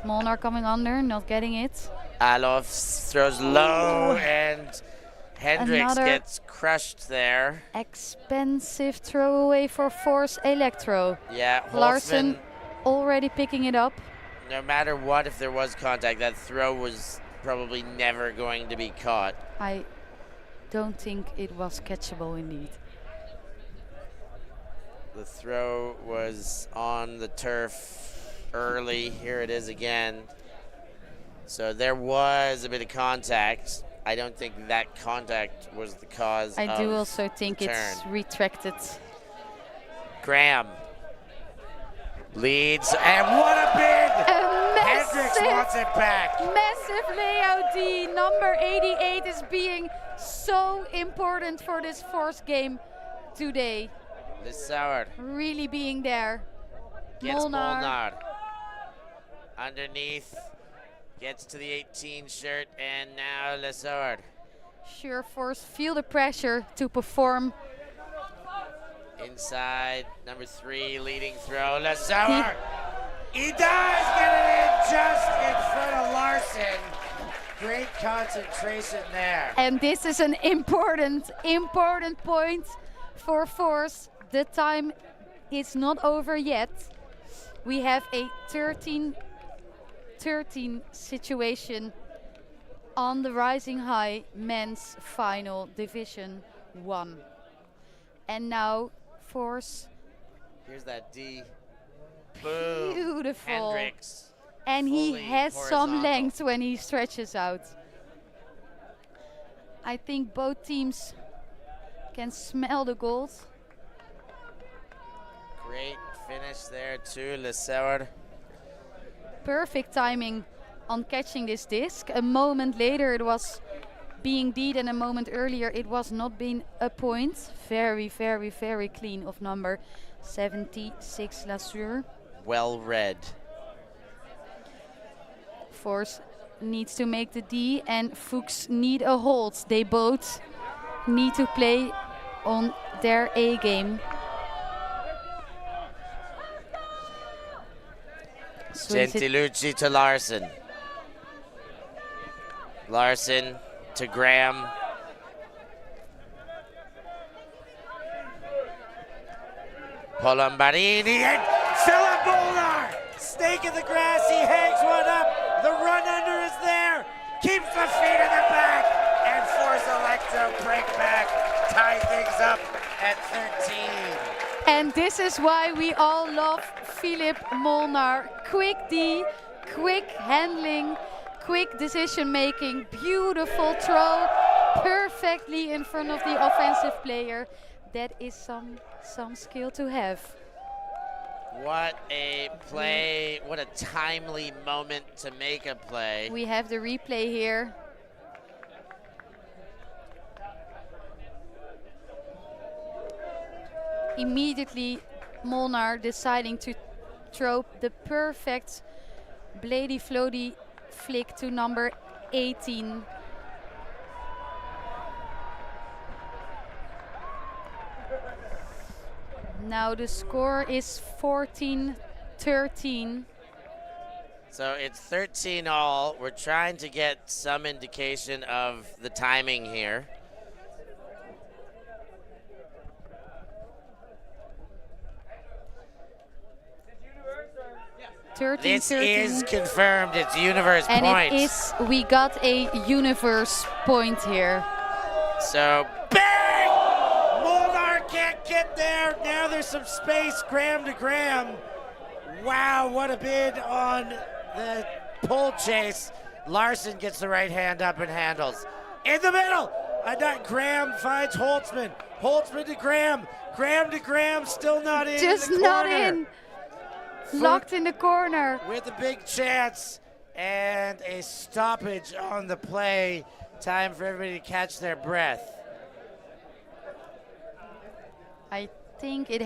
Molnar coming under, not getting it. Alof throws low and Hendricks gets crushed there. Expensive throwaway for Force Elektro. Yeah, Larsen already picking it up. No matter what, if there was contact, that throw was probably never going to be caught. I don't think it was catchable indeed. The throw was on the turf early. Here it is again. So there was a bit of contact. I don't think that contact was the cause I do also think it's retracted. Graham leads, and what a bid! Hendricks wants it back. Massive layout D. Number 88 is being so important for this Force game today. Lissauer really being there. Gets Molnar underneath, gets to the 18 shirt, and now Lissauer. Sure, Force feel the pressure to perform. Inside, number 3, leading throw, Lissauer. He does get it in just in front of Larsen. Great concentration there. And this is an important point for Force. The time is not over yet. We have a 13 situation on the Rising High Men's Final Division 1. And now Force. Here's that D. Boom. Beautiful. Hendricks. And he has some length when he stretches out. I think both teams can smell the gold. Great finish there too, Lissauer. Perfect timing on catching this disc. A moment later it was being D'd, and a moment earlier it was not being a point. Very, very, very clean of number 76 Lassure. Well read. Force needs to make the D and Fuchs need a hold. They both need to play on their A game. Gentilucci to Larson. Larson to Graham. Polombarini and Philip Molnar! Snake in the grass, he hangs one up. The run under is there. Keeps the feet in the back. And force Elektro break back. Tie things up at 13. And this is why we all love Philip Molnar. Quick D, quick handling, quick decision making, beautiful throw, perfectly in front of the offensive player. That is some skill to have. What a play, what a timely moment to make a play. We have the replay here. Immediately Molnar deciding to throw the perfect bladey floaty flick to number 18. Now the score is 14-13. So it's 13 all. We're trying to get some indication of the timing here. This 13-13. is confirmed. It's universe And points. it is, we got a universe point here. So bang! Molnar can't get there. Now there's some space. Graham to Graham. Wow, what a bid on the pull chase. Larson gets the right hand up and handles. In the middle. Graham finds Holtzman. Holtzman to Graham. Graham to Graham. Still not in. Just the not corner. in. Locked in the corner. With a big chance and a stoppage on the play. Time for everybody to catch their breath. I think it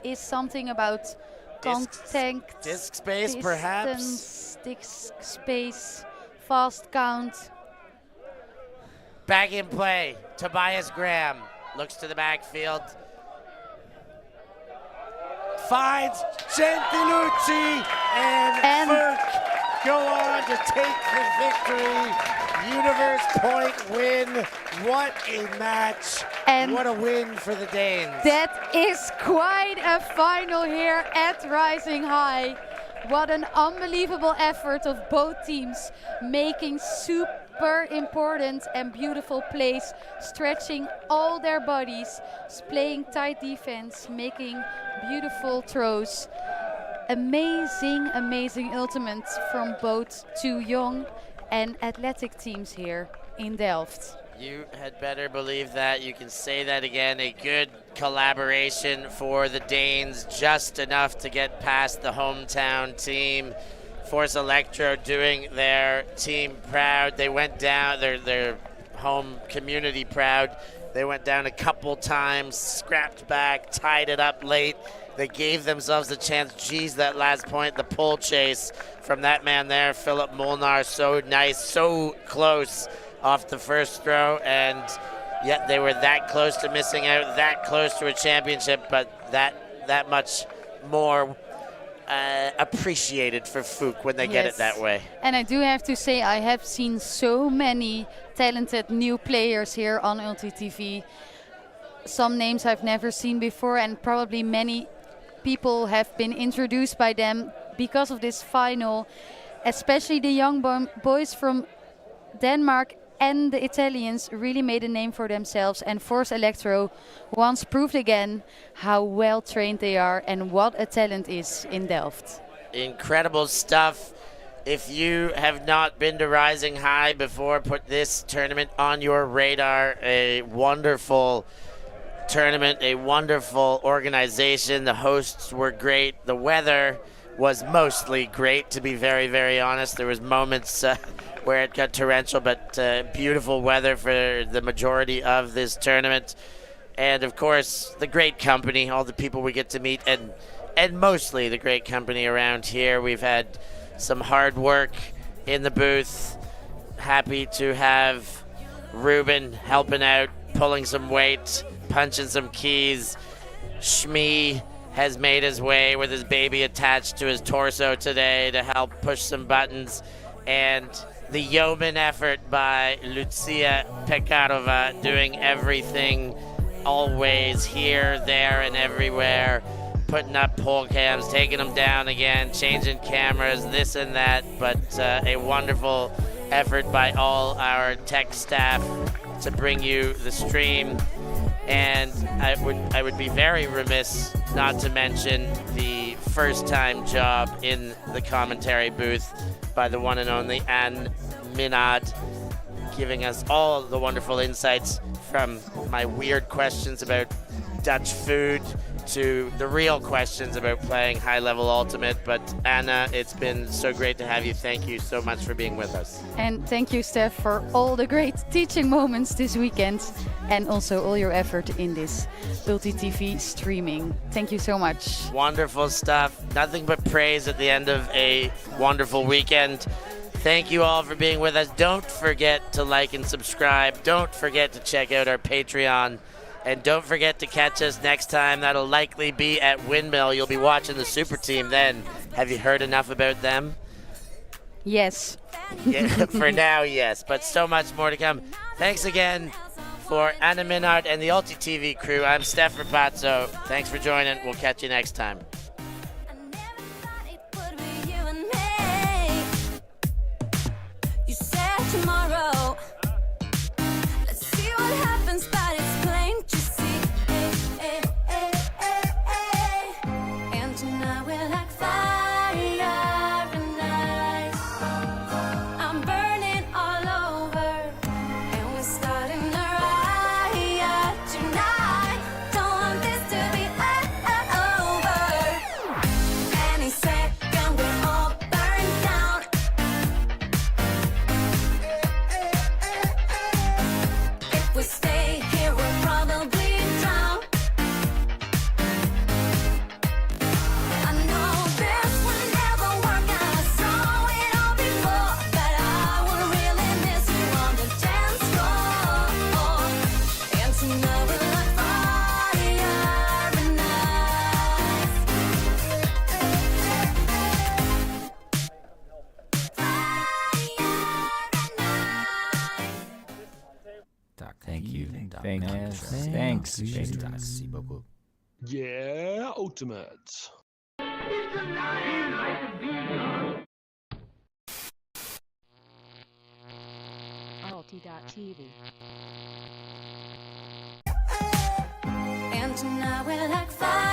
is something about contact, disc space, perhaps. distance, disc space, fast count. Back in play. Tobias Graham looks to the backfield. Finds Gentilucci and FUK go on to take the victory. Universe point win. What a match. And what a win for the Danes. That is quite a final here at Rising High. What an unbelievable effort of both teams, making super important and beautiful plays, stretching all their bodies, playing tight defense, making beautiful throws. Amazing, amazing ultimates from both two young and athletic teams here in Delft. You had better believe that. You can say that again. A good collaboration for the Danes, just enough to get past the hometown team. Force Elektro doing their team proud. They went down, their home community proud. They went down a couple times, scrapped back, tied it up late. They gave themselves a chance. Geez, that last point, the pull chase from that man there, Philip Molnar, so nice, so close off the first throw, and yet they were that close to missing out, that close to a championship, but that much more appreciated for FUK when they get it that way. And I do have to say, I have seen so many talented new players here on ULTI.TV. Some names I've never seen before, and probably many people have been introduced by them because of this final, especially the young boys from Denmark and the Italians really made a name for themselves, and Force Elektro once proved again how well trained they are and what a talent is in Delft. Incredible stuff. If you have not been to Rising High before, put this tournament on your radar. A wonderful tournament, a wonderful organization. The hosts were great. The weather was mostly great, to be very, very honest. There was moments where it got torrential, but beautiful weather for the majority of this tournament. And, of course, the great company, all the people we get to meet, and mostly the great company around here. We've had some hard work in the booth. Happy to have Ruben helping out, pulling some weight, punching some keys. Shmee has made his way with his baby attached to his torso today to help push some buttons. And the yeoman effort by Lucia Pekarova, doing everything, always here, there, and everywhere, putting up pole cams, taking them down again, changing cameras, this and that. But a wonderful effort by all our tech staff to bring you the stream. And I would be very remiss not to mention the first-time job in the commentary booth by the one and only Anne Minard, giving us all the wonderful insights, from my weird questions about Dutch food to the real questions about playing high-level Ultimate. But Anna, it's been so great to have you. Thank you so much for being with us. And thank you, Steph, for all the great teaching moments this weekend, and also all your effort in this ULTI.TV streaming. Thank you so much. Wonderful stuff. Nothing but praise at the end of a wonderful weekend. Thank you all for being with us. Don't forget to like and subscribe. Don't forget to check out our Patreon. And don't forget to catch us next time. That'll likely be at Windmill. You'll be watching the Super Team then. Have you heard enough about them? Yes. Yeah, for now, yes. But so much more to come. Thanks again for Anna Minard and the ULTI.TV crew. I'm Steph Rapazzo. Thanks for joining. We'll catch you next time. Tomorrow, let's see what happens, but it's plain to see. And tonight we're like fire and ice. I'm burning all over, and we're starting a riot tonight. Don't want this to be over. Any second we're all burned down. We stay here, we'll probably drown. I know this will never work, I saw it all before, but I will really miss you on the dance floor. And tonight we're like fire and Thank you. Thanks. Yeah, Ultimate. ULTI.TV. And tonight we're like fire.